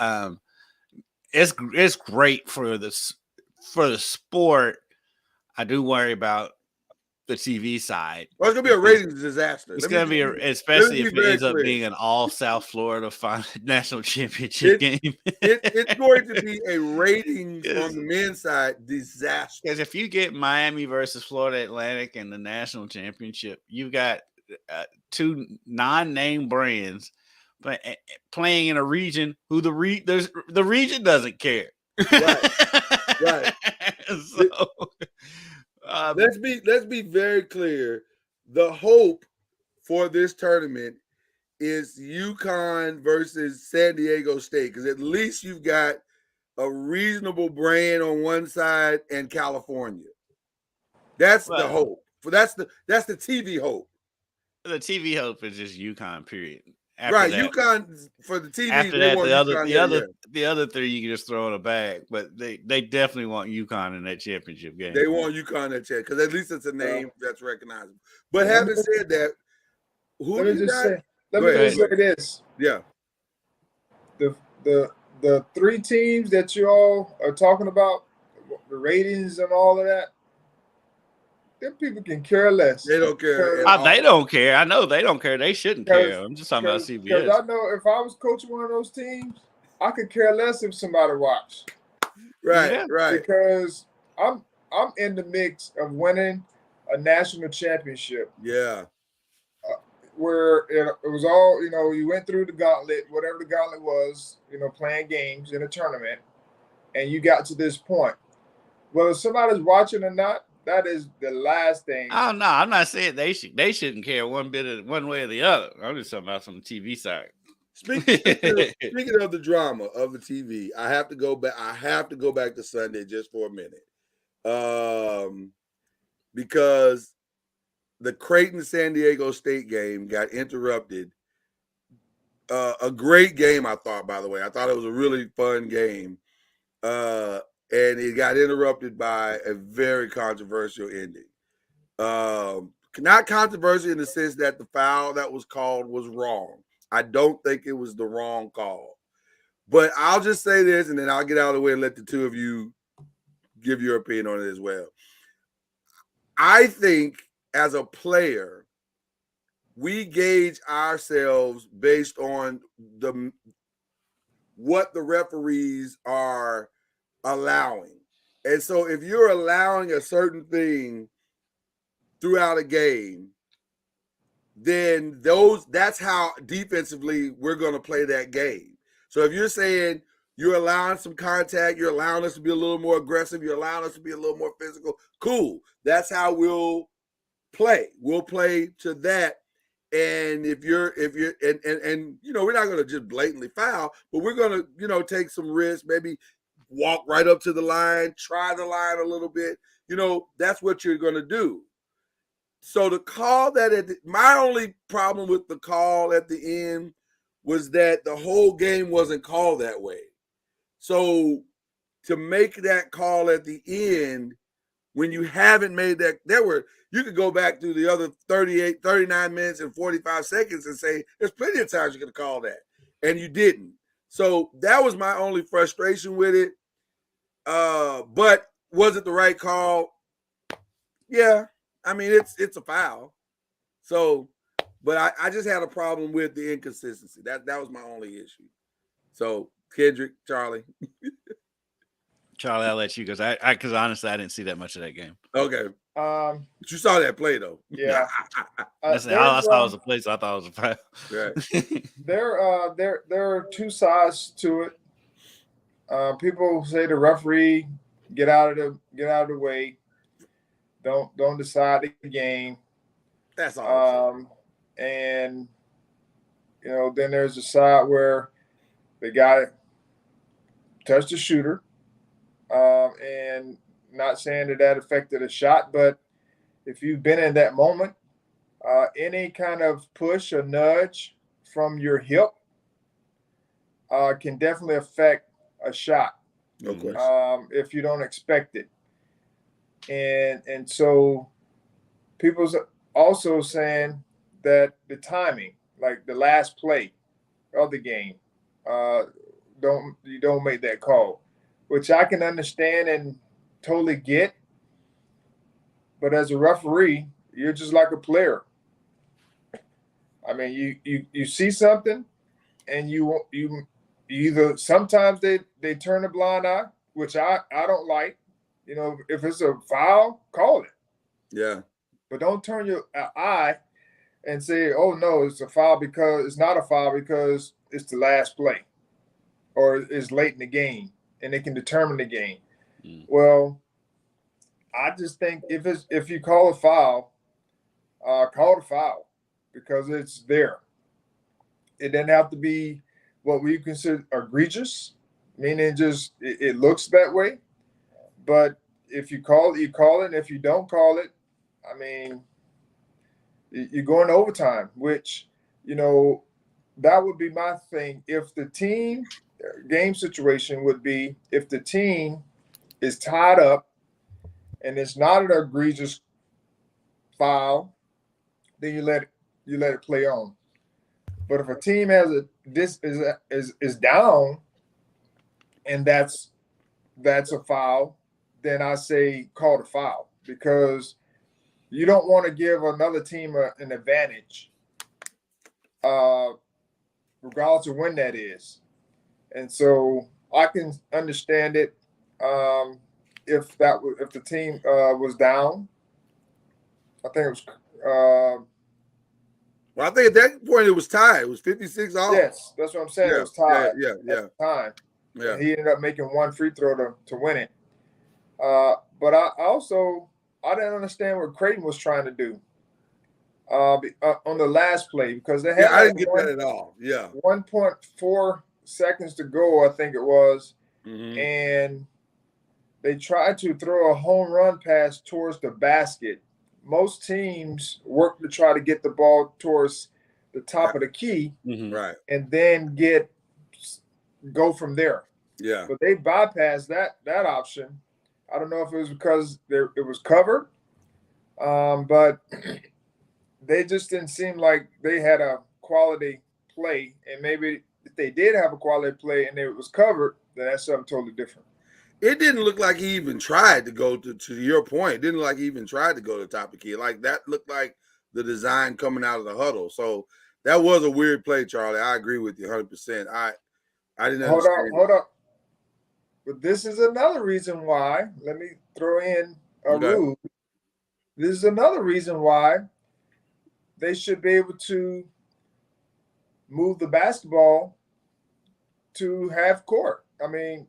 D: it's great for the sport. I do worry about the TV side.
A: Well, it's gonna be a ratings disaster.
D: It's gonna be, especially if it ends up being an all South Florida national championship game.
A: It's going to be a ratings on the men's side disaster.
D: Because if you get Miami versus Florida Atlantic in the national championship, you've got two non-name brands playing in a region who the region doesn't care.
A: Right.
D: So,
A: let's be very clear. The hope for this tournament is UConn versus San Diego State, because at least you've got a reasonable brand on one side and California. That's the hope. That's the TV hope.
D: The TV hope is just UConn, period.
A: Right, UConn for the TV.
D: After that, the other three you can just throw in a bag, but they definitely want UConn in that championship game.
A: They want UConn in that championship because at least it's a name that's recognizable. But having said that,
E: let me just say this.
A: Yeah,
E: the three teams that you all are talking about, the ratings and all of that. Them people can care less.
A: They don't care.
D: They don't care. I know they don't care. They shouldn't care. I'm just talking about CBS.
E: Because I know if I was coaching one of those teams, I could care less if somebody watched.
A: Right.
E: Because I'm in the mix of winning a national championship.
A: Yeah.
E: Where it was all, you went through the gauntlet, whatever the gauntlet was, playing games in a tournament, and you got to this point. Whether somebody's watching or not, that is the last thing.
D: Oh no, I'm not saying they shouldn't care one way or the other. I'm just talking about from the TV side.
A: Speaking of the drama of the TV, I have to go back to Sunday just for a minute, because the Creighton San Diego State game got interrupted. A great game, I thought. By the way, I thought it was a really fun game. And it got interrupted by a very controversial ending. Not controversial in the sense that the foul that was called was wrong. I don't think it was the wrong call. But I'll just say this, and then I'll get out of the way and let the two of you give your opinion on it as well. I think as a player, we gauge ourselves based on what the referees are allowing. And so if you're allowing a certain thing throughout a game, then that's how defensively we're going to play that game. So if you're saying you're allowing some contact, you're allowing us to be a little more aggressive, you're allowing us to be a little more physical, cool. That's how we'll play. We'll play to that. And if you're and you know, we're not gonna just blatantly foul, but we're gonna, you know, take some risks, maybe walk right up to the line, try the line a little bit. You know, that's what you're gonna do. So the call that my only problem with the call at the end was that the whole game wasn't called that way. So to make that call at the end when you haven't made that, you could go back through the other 39 minutes and 45 seconds and say, there's plenty of times you could have called that. And you didn't. So that was my only frustration with it. But was it the right call? Yeah. I mean, it's a foul. So, but I just had a problem with the inconsistency. That was my only issue. So, Kendrick, Charlie.
D: Charlie, I'll let you because honestly, I didn't see that much of that game.
A: Okay. But you saw that play though.
E: Yeah.
D: I saw it was a play, so I thought it was a foul.
A: Right.
E: There are two sides to it. People say the referee get out of the way. Don't decide the game.
A: That's all.
E: And you know, then there's a side where the guy touched the shooter. And not saying that affected a shot, but if you've been in that moment, any kind of push or nudge from your hip can definitely affect a shot.
A: No question.
E: If you don't expect it. And so people's also saying that the timing, like the last play of the game, you don't make that call, which I can understand and totally get. But as a referee, you're just like a player. I mean, you see something, and you either sometimes they turn a blind eye, which I don't like. You know, if it's a foul, call it.
A: Yeah.
E: But don't turn your eye and say, "Oh no, it's a foul," because it's not a foul because it's the last play or it's late in the game and it can determine the game. Well, I just think if you call a foul, call the foul because it's there. It doesn't have to be what we consider egregious, meaning just it looks that way. But if you call it, you call it. And if you don't call it, I mean, you're going to overtime, which, you know, that would be my thing. If the team game situation would be if the team is tied up and it's not an egregious foul, then you let it play on. But if a team is down and that's a foul, then I say call the foul because you don't want to give another team an advantage, regardless of when that is. And so I can understand it if the team was down. I think it was.
A: Well, I think at that point it was tied. It was 56 all.
E: Yes, that's what I'm saying.
A: Yeah,
E: it was tied.
A: Yeah.
E: At the time.
A: Yeah.
E: He ended up making one free throw to win it. But I didn't understand what Creighton was trying to do on the last play because they had.
A: I didn't get that at all. Yeah.
E: 1.4 seconds to go, I think it was,
A: Mm-hmm.
E: and they tried to throw a home run pass towards the basket. Most teams work to try to get the ball towards the top of the key,
A: Right,
E: and then go from there.
A: Yeah.
E: But they bypassed that option. I don't know if it was because it was covered, but they just didn't seem like they had a quality play. And maybe if they did have a quality play and it was covered, then that's something totally different.
A: It didn't look like he even tried to go to your point. It didn't look like he even tried to go to the top of the key. Like that looked like the design coming out of the huddle. So that was a weird play, Charlie. I agree with you 100%. I didn't understand.
E: Hold up. But this is another reason why. Let me throw in a rule. This is another reason why they should be able to move the basketball to half court. I mean,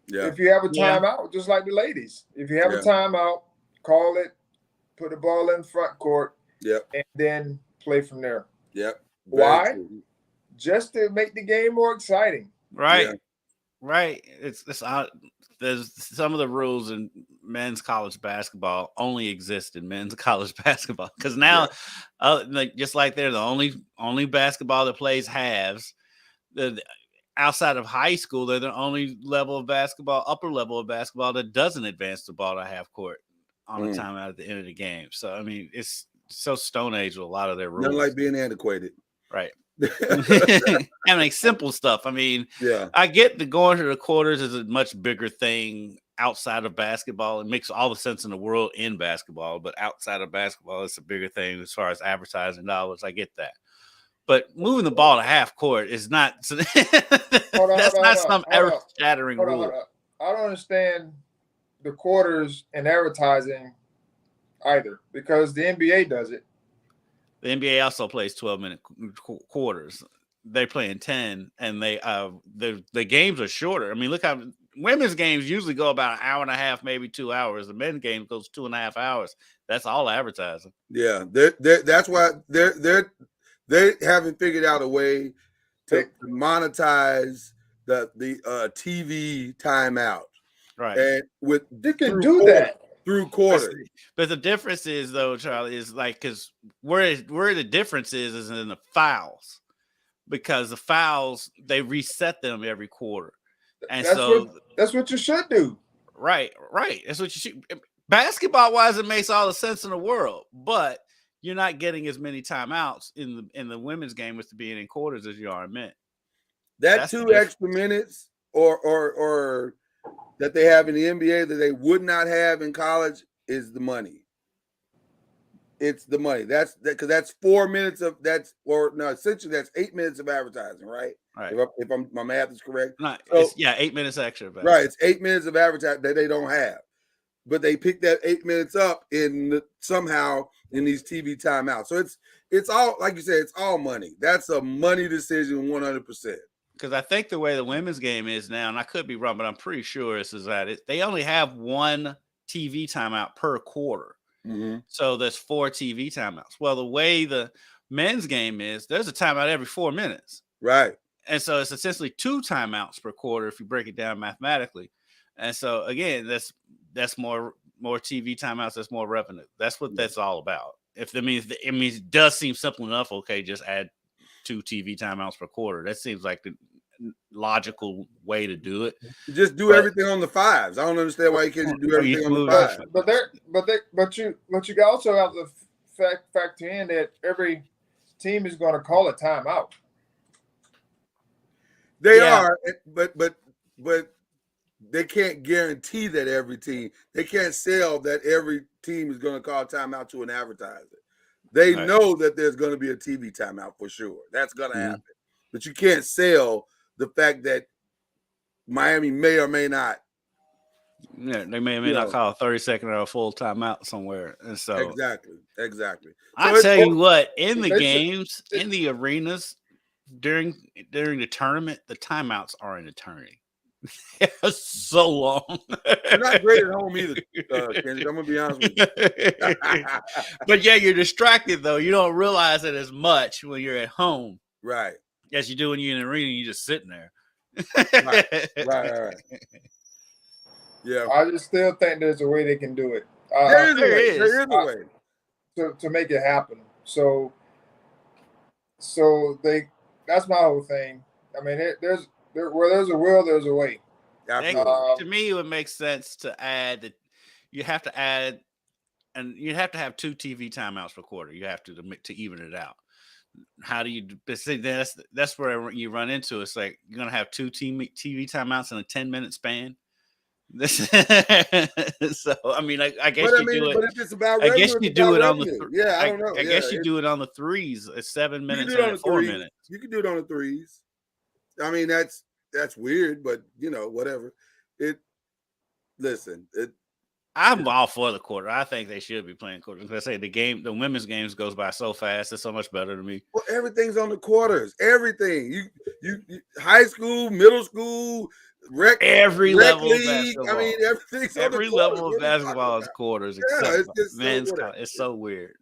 E: if you have a timeout, just like the ladies, if you have a timeout, call it, put the ball in front court, and then play from there.
A: Yep.
E: Why? Just to make the game more exciting.
D: Right.
A: Yeah.
D: Right. It's there's some of the rules in men's college basketball only exist in men's college basketball because now, just like they're the only basketball that plays halves. Outside of high school, they're the only level of basketball, upper level of basketball that doesn't advance the ball to half court on a timeout at the end of the game. So I mean, it's so Stone Age with a lot of their rules.
A: Nothing like being antiquated.
D: Right. I mean, simple stuff. I mean, I get the going to the quarters is a much bigger thing outside of basketball. It makes all the sense in the world in basketball, but outside of basketball, it's a bigger thing as far as advertising dollars. I get that. But moving the ball to half court is not that's some earth-shattering rule.
E: I don't understand the quarters in advertising either because the NBA does it.
D: The NBA also plays 12-minute quarters. They play in 10, and the games are shorter. I mean, look how women's games usually go about an hour and a half, maybe 2 hours. The men's game goes 2.5 hours. That's all advertising.
A: Yeah, that's why they haven't figured out a way to monetize the TV timeout.
E: Right.
A: And
E: you can do that
A: through quarters.
D: But the difference is, though, Charlie, is like because where the difference is in the fouls, because the fouls they reset them every quarter, and
E: that's what you should do.
D: Right. That's what you should. Basketball wise, it makes all the sense in the world, but you're not getting as many timeouts in the women's game as to being in quarters as you are in men.
A: That's 2 extra minutes or that they have in the NBA that they would not have in college is the money. It's the money. That's because that's 4 minutes of essentially that's 8 minutes of advertising, right?
D: Right.
A: If my math is correct.
D: No, 8 minutes extra.
A: Right. It's 8 minutes of advertising that they don't have. But they pick that 8 minutes up somehow in these TV timeouts. So it's all, like you said, it's all money. That's a money decision 100%.
D: Because I think the way the women's game is now, and I could be wrong, but I'm pretty sure this is that they only have 1 TV timeout per quarter.
A: Mm-hmm.
D: So there's 4 TV timeouts. Well, the way the men's game is, there's a timeout every 4 minutes.
A: Right.
D: And so it's essentially 2 timeouts per quarter if you break it down mathematically. And so again, that's more TV timeouts. That's more revenue. That's what that's all about. It does seem simple enough. Okay, just add 2 TV timeouts per quarter. That seems like the logical way to do it.
A: Just do everything on the fives. I don't understand why you can't do everything on the fives.
E: But you also have to factor in that every team is going to call a timeout.
A: They are, but they can't guarantee that every team. They can't sell that every team is going to call timeout to an advertiser. They know that there's going to be a TV timeout for sure. That's going to happen. But you can't sell the fact that Miami may or may not.
D: Yeah, they may or may not call a 30-second or a full timeout somewhere. And so
A: exactly.
D: I tell you what, in the games, in the arenas, during the tournament, the timeouts are an eternity. It's so long.
A: They're not great at home either, Kendrick. I'm gonna be honest with you.
D: But yeah, you're distracted though. You don't realize it as much when you're at home,
A: right?
D: As you do when you're in the arena. You're just sitting there.
A: Right. Yeah,
E: I just still think there's a way they can do it.
A: There is a way
E: to make it happen. So that's my whole thing. I mean, where there's a will, there's a way.
D: To me, it would make sense to add that you have to add, and you have to have 2 TV timeouts per quarter. You have to even it out. How do you see? That's where you run into. It's like you're gonna have 2 TV timeouts in a 10-minute span. So I mean, I guess you do it.
A: But if it's about
D: I guess you do it on the.
A: I don't know.
D: I guess you do it on the threes. It's 7 minutes and 4 minutes.
A: You can do it on the threes. I mean, that's weird, but whatever.
D: I'm all for the quarter. I think they should be playing quarters. Because I say the women's games goes by so fast. It's so much better to me.
A: Well, everything's on the quarters. Everything. You high school, middle school,
D: every
A: rec
D: level
A: league.
D: of basketball.
A: I mean, everything's on
D: every
A: the
D: level of basketball is quarters. Except
A: it's just
D: men's college. It's so weird.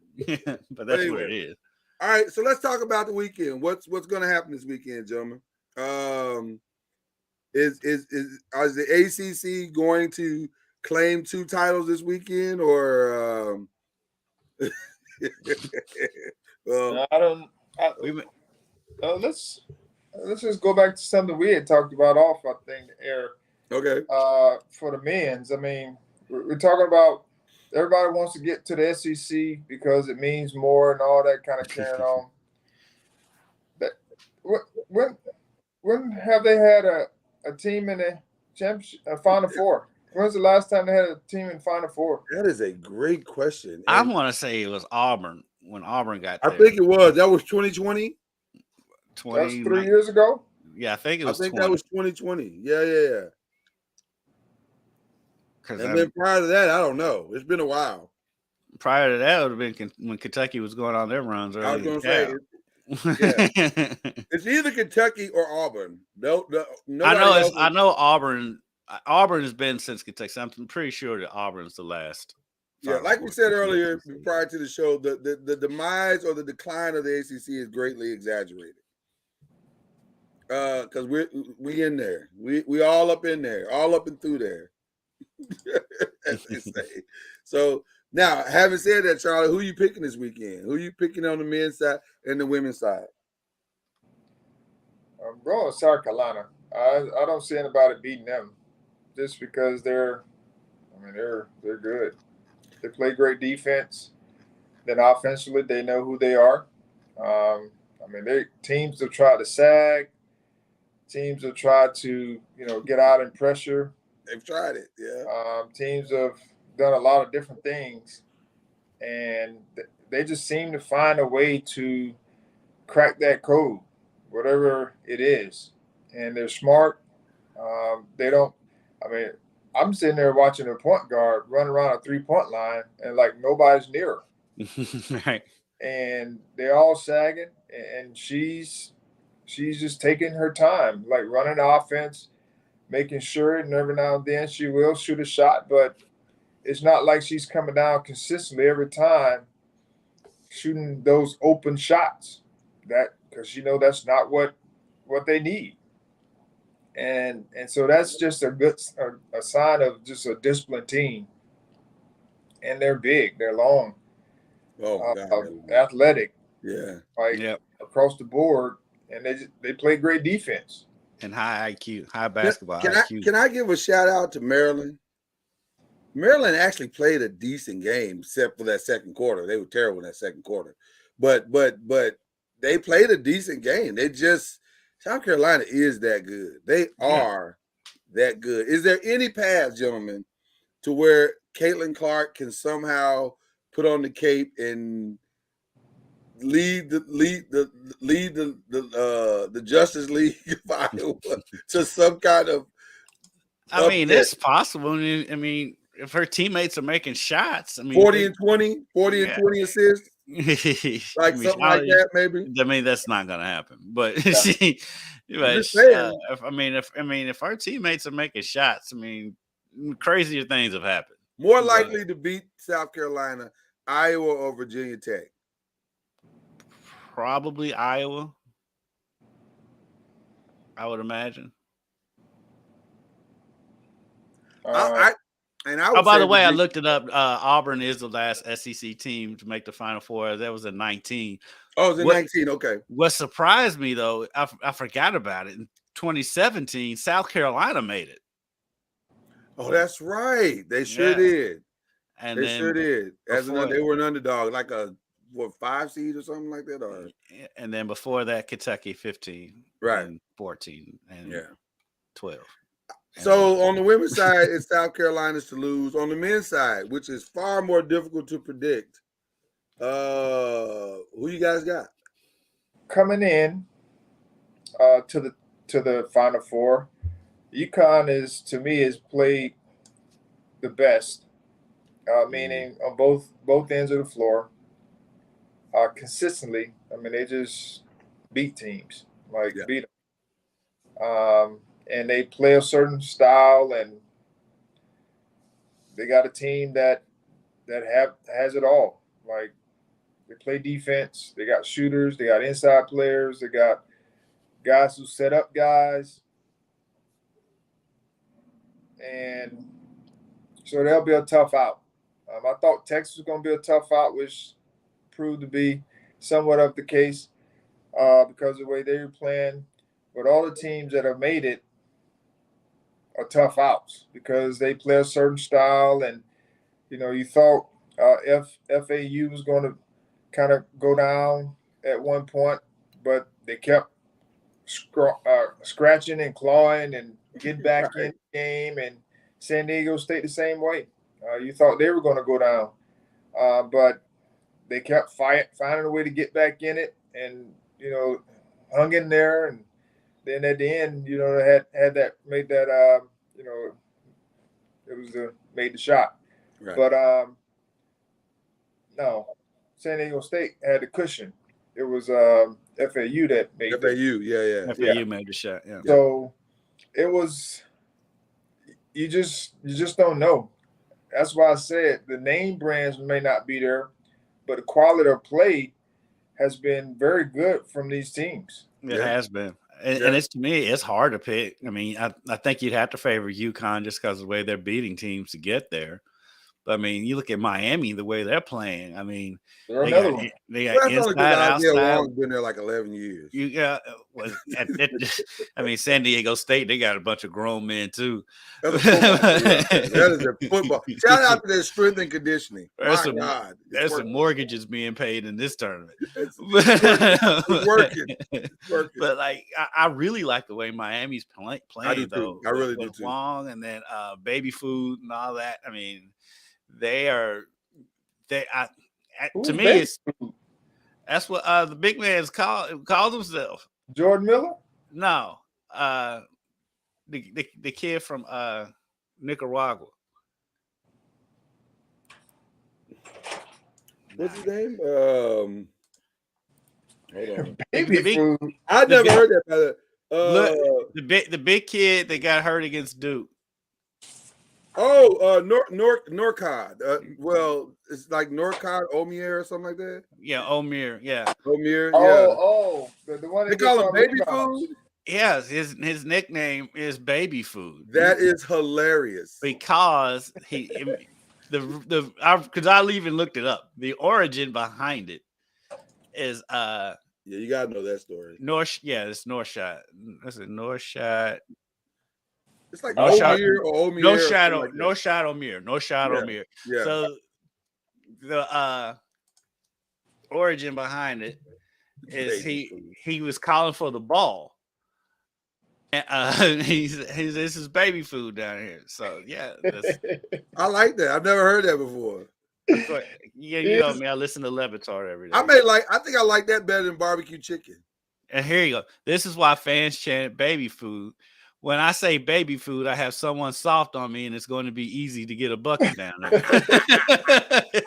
D: But that's what it is.
A: All right, so let's talk about the weekend. What's going to happen this weekend, gentlemen? Is the ACC going to claim 2 titles this weekend, or well,
E: I don't. Let's just go back to something we had talked about off, I think, the air.
A: okay.
E: For the men's, I mean, we're talking about everybody wants to get to the SEC because it means more and all that kind of carrying on. That when have they had a team in the championship, Final Four? When's the last time they had a team in Final Four?
A: That is a great question.
D: I want to say it was Auburn when Auburn got there.
A: I think it was. That was 2020.
E: That was 3 years ago.
D: Yeah, I think it was.
A: I think that was 2020. Yeah. And then prior to that, I don't know. It's been a while.
D: Prior to that, it would have been when Kentucky was going on their runs.
A: I was going to say, it's either Kentucky or Auburn.
D: I know Auburn. Auburn has been since Kentucky. So I'm pretty sure that Auburn's the last.
A: Yeah, like we said earlier, prior to the show, the demise or the decline of the ACC is greatly exaggerated. Because we in there, we all up in there, all up and through there, as they say. So now, having said that, Charlie, who are you picking this weekend? Who are you picking on the men's side and the women's side?
E: I'm going with South Carolina. I don't see anybody beating them, just because they're good. They play great defense. Then offensively, they know who they are. They teams have tried to sag. Teams have tried to, get out and pressure.
A: They've tried it, yeah.
E: Teams have done a lot of different things, and they just seem to find a way to crack that code, whatever it is. And they're smart. They don't. I'm sitting there watching a point guard run around a 3-point line, and like nobody's near her.
D: Right.
E: And they're all sagging, and she's just taking her time, like running the offense, making sure, and every now and then she will shoot a shot, but it's not like she's coming down consistently every time shooting those open shots. That because that's not what they need. And so that's just a sign of just a disciplined team. And they're big, they're long, athletic, across the board, and they play great defense
D: and high IQ, high basketball
A: IQ. Can I give a shout out to Maryland? Maryland actually played a decent game, except for that second quarter. They were terrible in that second quarter, but they played a decent game. South Carolina is that good. They are that good. Is there any path, gentlemen, to where Caitlin Clark can somehow put on the cape and lead the Justice League of Iowa to some kind of?
D: It's possible. If her teammates are making shots,
A: 40 and 20 assists. Like something like that, maybe.
D: That's not gonna happen. But if our teammates are making shots, crazier things have happened.
A: More likely to beat South Carolina, Iowa, or Virginia Tech?
D: Probably Iowa, I would imagine. By the way, I looked it up. Auburn is the last SEC team to make the Final Four. That was in 19.
A: Oh, it was in 19. Okay.
D: What surprised me, though, I forgot about it. In 2017, South Carolina made it.
A: Oh, that's right. They sure did.
D: And
A: they sure did. They were an underdog, like a 5 seed or something like that. Or
D: and then before that, Kentucky 15,
A: right,
D: and 14, and 12.
A: So on the women's side, it's South Carolina's to lose. On the men's side, which is far more difficult to predict, who you guys got
E: coming in to the Final Four? UConn is played the best, meaning on both ends of the floor, consistently. They just beat teams, beat them. And they play a certain style, and they got a team that has it all. Like They play defense. They got shooters. They got inside players. They got guys who set up guys. And so they'll be a tough out. I thought Texas was going to be a tough out, which proved to be somewhat of the case because of the way they were playing. But all the teams that have made it are tough outs because they play a certain style. And, you thought FAU was going to kind of go down at one point, but they kept scratching and clawing and getting back in the game. And San Diego State the same way. You thought they were going to go down, but they kept finding a way to get back in it, and hung in there. And then at the end, they made the shot.
A: Right.
E: But no, San Diego State had the cushion. It was FAU that made
A: FAU. Yeah.
D: FAU made the shot. Yeah.
E: So it was. You just don't know. That's why I said the name brands may not be there, but the quality of play has been very good from these teams.
D: It has been. And it's, to me, it's hard to pick. I mean, I think you'd have to favor UConn just because of the way they're beating teams to get there. But, I mean, you look at Miami, the way they're playing. I mean,
E: they're another one.
D: They got inside, outside.
A: Long's been there like 11 years.
D: I mean, San Diego State, they got a bunch of grown men, too.
A: That is a football. Shout out to their strength and conditioning.
D: There's some mortgages being paid in this tournament.
A: It's working.
D: But, like, I really like the way Miami's playing, though.
A: I really do, too.
D: Long and then baby food and all that. I mean, to me, that's what the big man's called himself.
E: Jordan Miller?
D: No, the kid from Nicaragua.
A: What's his name? Hold on.
E: Baby food.
A: I never heard that.
D: The big kid that got hurt against Duke.
A: Oh, Norcod. Well, it's like Norcod, Omier or something like that.
D: Yeah, Omier. Yeah.
A: Omier.
E: Oh, the one
A: they call him baby food.
D: Yes, his nickname is Baby Food.
A: That is hilarious.
D: Because because I even looked it up. The origin behind it is
A: yeah, you gotta know that story.
D: It's North Shot. That's it, North Shot.
A: It's like Omier or Omier.
D: No shot Omier.
A: Yeah.
D: So the origin behind it is he was calling for the ball. And this is baby food down here. So yeah.
A: I like that. I've never heard that before.
D: Yeah, you know me. I listen to Levitard every day.
A: I think I like that better than barbecue chicken.
D: And here you go. This is why fans chant baby food. When I say baby food, I have someone soft on me, and it's going to be easy to get a bucket down there.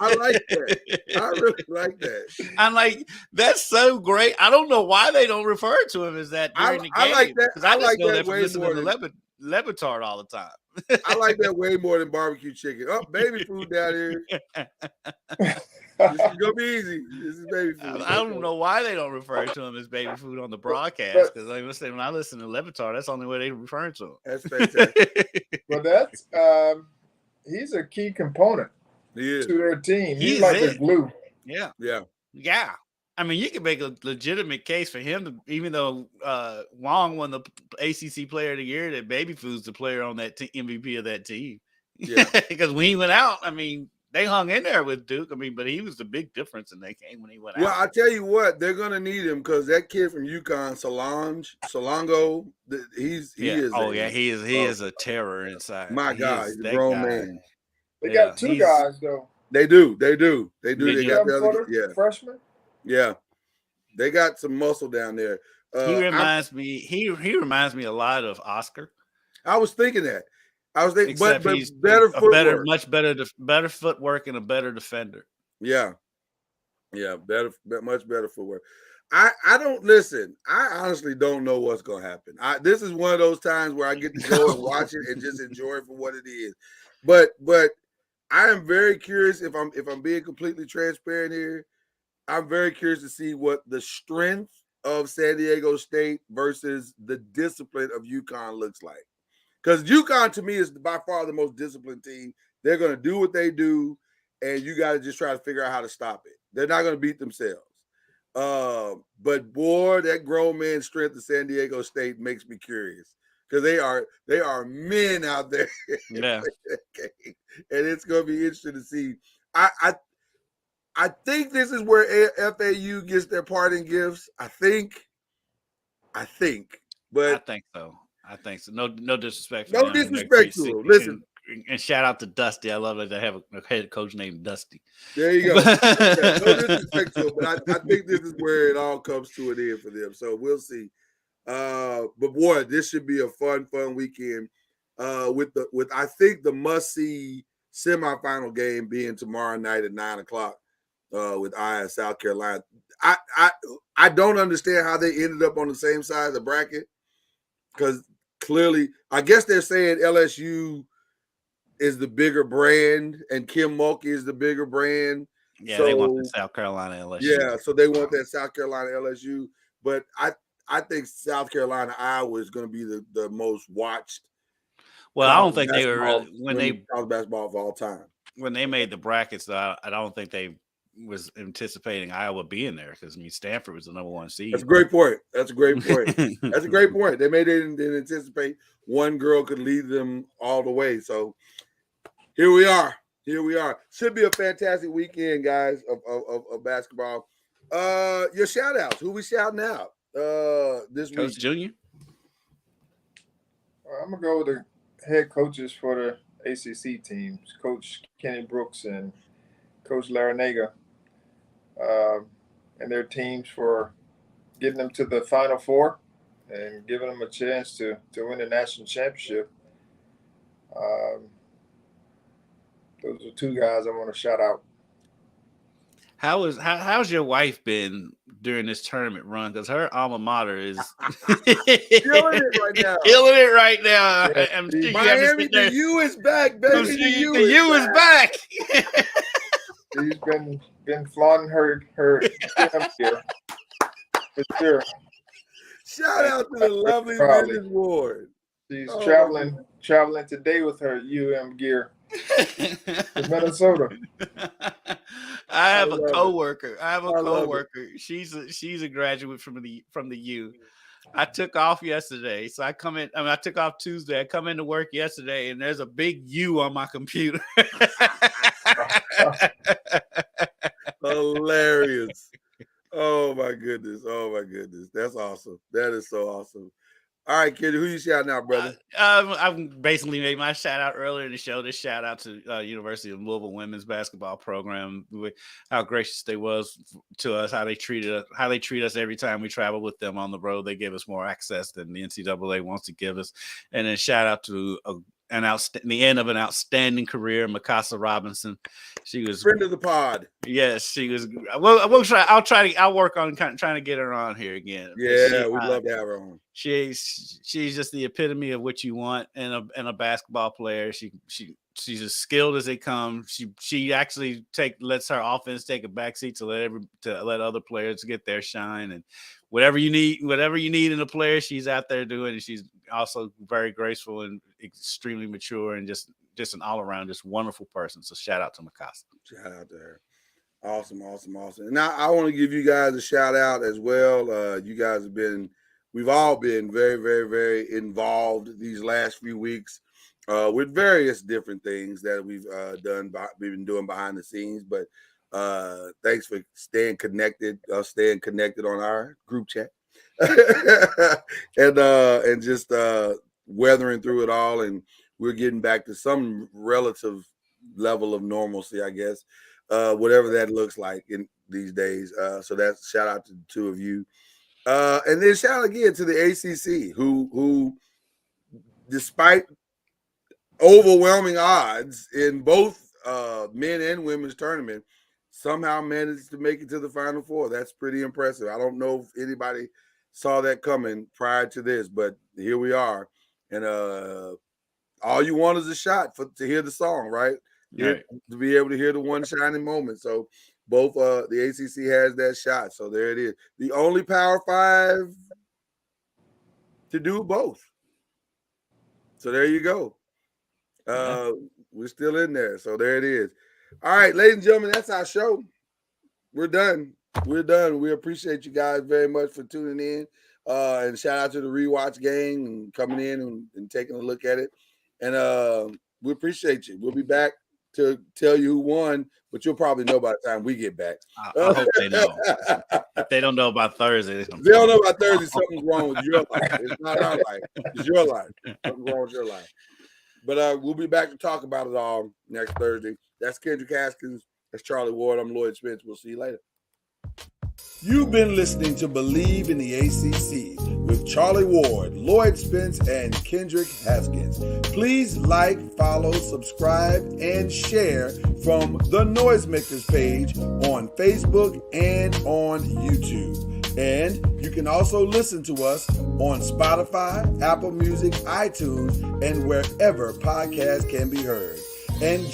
A: I like that. I really like that.
D: I'm like, that's so great. I don't know why they don't refer to him as that during the game.
A: I like that.
D: Because I like
A: that
D: way more than Levitard all the time.
A: I like that way more than barbecue chicken. Oh, baby food down here. This is gonna be easy. This is baby food.
D: I don't know why they don't refer to him as baby food on the broadcast. Because when I listen to Levitard, that's the only way they refer to him.
A: That's fantastic.
E: Well, that's he's a key component to their team. He's like the glue.
D: Yeah. I mean, you can make a legitimate case for him to, even though Wong won the ACC Player of the Year, that baby food's the player on that MVP of that team. Yeah, because when he went out, I mean, they hung in there with Duke. I mean, but he was the big difference in that game when he went out.
A: Well, I tell you what, they're gonna need him because that kid from UConn, Solongo, he is a terror inside.
D: My
A: God, he's a grown man.
E: They got two guys though.
A: They do. They got the other
E: freshman.
A: Yeah, they got some muscle down there.
D: He reminds me. He reminds me a lot of Oscar.
A: I was thinking that. But
D: he's
A: better footwork.
D: better footwork and a better defender.
A: Yeah, much better footwork. I don't listen. I honestly don't know what's gonna happen. This is one of those times where I get to go and watch it and just enjoy it for what it is. But I am very curious if I'm being completely transparent here. I'm very curious to see what the strength of San Diego State versus the discipline of UConn looks like. Because UConn, to me, is by far the most disciplined team. They're going to do what they do, and you got to just try to figure out how to stop it. They're not going to beat themselves. But boy, that grown man strength of San Diego State makes me curious because they are men out there.
D: Yeah.
A: And it's going to be interesting to see. I think this is where FAU gets their parting gifts. I think. But
D: I think so. No disrespect.
A: No disrespect to them. Listen.
D: And shout out to Dusty. I love that they have a head coach named Dusty.
A: There you go. No disrespect to them, but I think this is where it all comes to an end for them. So we'll see. But boy, this should be a fun weekend. With I think the must-see semifinal game being tomorrow night at 9:00 with South Carolina. I don't understand how they ended up on the same side of the bracket because clearly, I guess they're saying LSU is the bigger brand and Kim Mulkey is the bigger brand.
D: Yeah, so, they want the South Carolina LSU.
A: Yeah, so they want that South Carolina LSU. But I think South Carolina Iowa is going to be the most watched.
D: Well, I don't think they were really
A: when they college basketball of all time.
D: When they made the brackets, I don't think they was anticipating Iowa being there because Stanford was the number 1 seed.
A: That's a great point. That's a great point. They made it didn't anticipate one girl could lead them all the way. So here we are. Should be a fantastic weekend, guys, of basketball. Your shout outs. Who we shouting out this
D: Coach
A: week?
D: Junior.
E: I'm gonna go with the head coaches for the ACC teams, Coach Kenny Brooks and Coach Larinaga, and their teams for getting them to the Final Four and giving them a chance to win the national championship. Those are 2 guys I want to shout out.
D: How's your wife been during this tournament run? Because her alma mater is
A: killing it right now.
D: Yeah.
A: Miami, the U is back, baby. The
D: U is back.
E: She's been flaunting her here for sure.
A: Shout out to the lovely Mrs. Ward.
E: She's traveling today with her UM gear to Minnesota.
D: I have a coworker. She's a graduate from the U. I took off yesterday, so I took off Tuesday. I come into work yesterday, and there's a big U on my computer.
A: Hilarious. Oh my goodness. That's awesome. That is so awesome. All right, kid, who you shouting out, brother?
D: I basically made my shout out earlier in the show. This shout out to University of Louisville women's basketball program, how gracious they was to us, how they treat us every time we travel with them on the road. They give us more access than the NCAA wants to give us. And then shout out to the end of an outstanding career, Mikasa Robinson. She was
A: friend of the pod.
D: Yes, she was. I'll work on trying to get her on here again.
A: Yeah, we'd love to have her on.
D: She's just the epitome of what you want in a basketball player. She's as skilled as they come. She actually lets her offense take a backseat to let other players get their shine, and whatever you need in a player, she's out there doing. And she's also very graceful and extremely mature and just an all around just wonderful person. So shout out to Mikasa.
A: Shout out to her. Awesome. And now I want to give you guys a shout out as well. You guys we've all been very, very, very involved these last few weeks with various different things that we've been doing behind the scenes. But thanks for staying connected on our group chat and just weathering through it all. And we're getting back to some relative level of normalcy, I guess, whatever that looks like in these days. So that's shout out to the 2 of you. And then shout out again to the ACC, who despite overwhelming odds in both men and women's tournament, somehow managed to make it to the Final Four. That's pretty impressive. I don't know if anybody saw that coming prior to this, but here we are. And all you want is a shot to hear the song, right?
D: Right.
A: To be able to hear the one shining moment. So both the ACC has that shot. So there it is. The only Power 5 to do both. So there you go. We're still in there. So there it is. All right, ladies and gentlemen, that's our show. We're done. We appreciate you guys very much for tuning in. And shout out to the Rewatch gang and coming in and taking a look at it. And we appreciate you. We'll be back to tell you who won, but you'll probably know by the time we get back.
D: I hope they know. If they don't know about Thursday,
A: if they don't know about Thursday, something's wrong with your life. It's not our life. It's your life. Something's wrong with your life. But we'll be back to talk about it all next Thursday. That's Kendrick Haskins. That's Charlie Ward. I'm Lloyd Spence. We'll see you later. You've been listening to Believe in the ACC with Charlie Ward, Lloyd Spence, and Kendrick Haskins. Please like, follow, subscribe, and share from the Noisemakers page on Facebook and on YouTube. And you can also listen to us on Spotify, Apple Music, iTunes, and wherever podcasts can be heard. And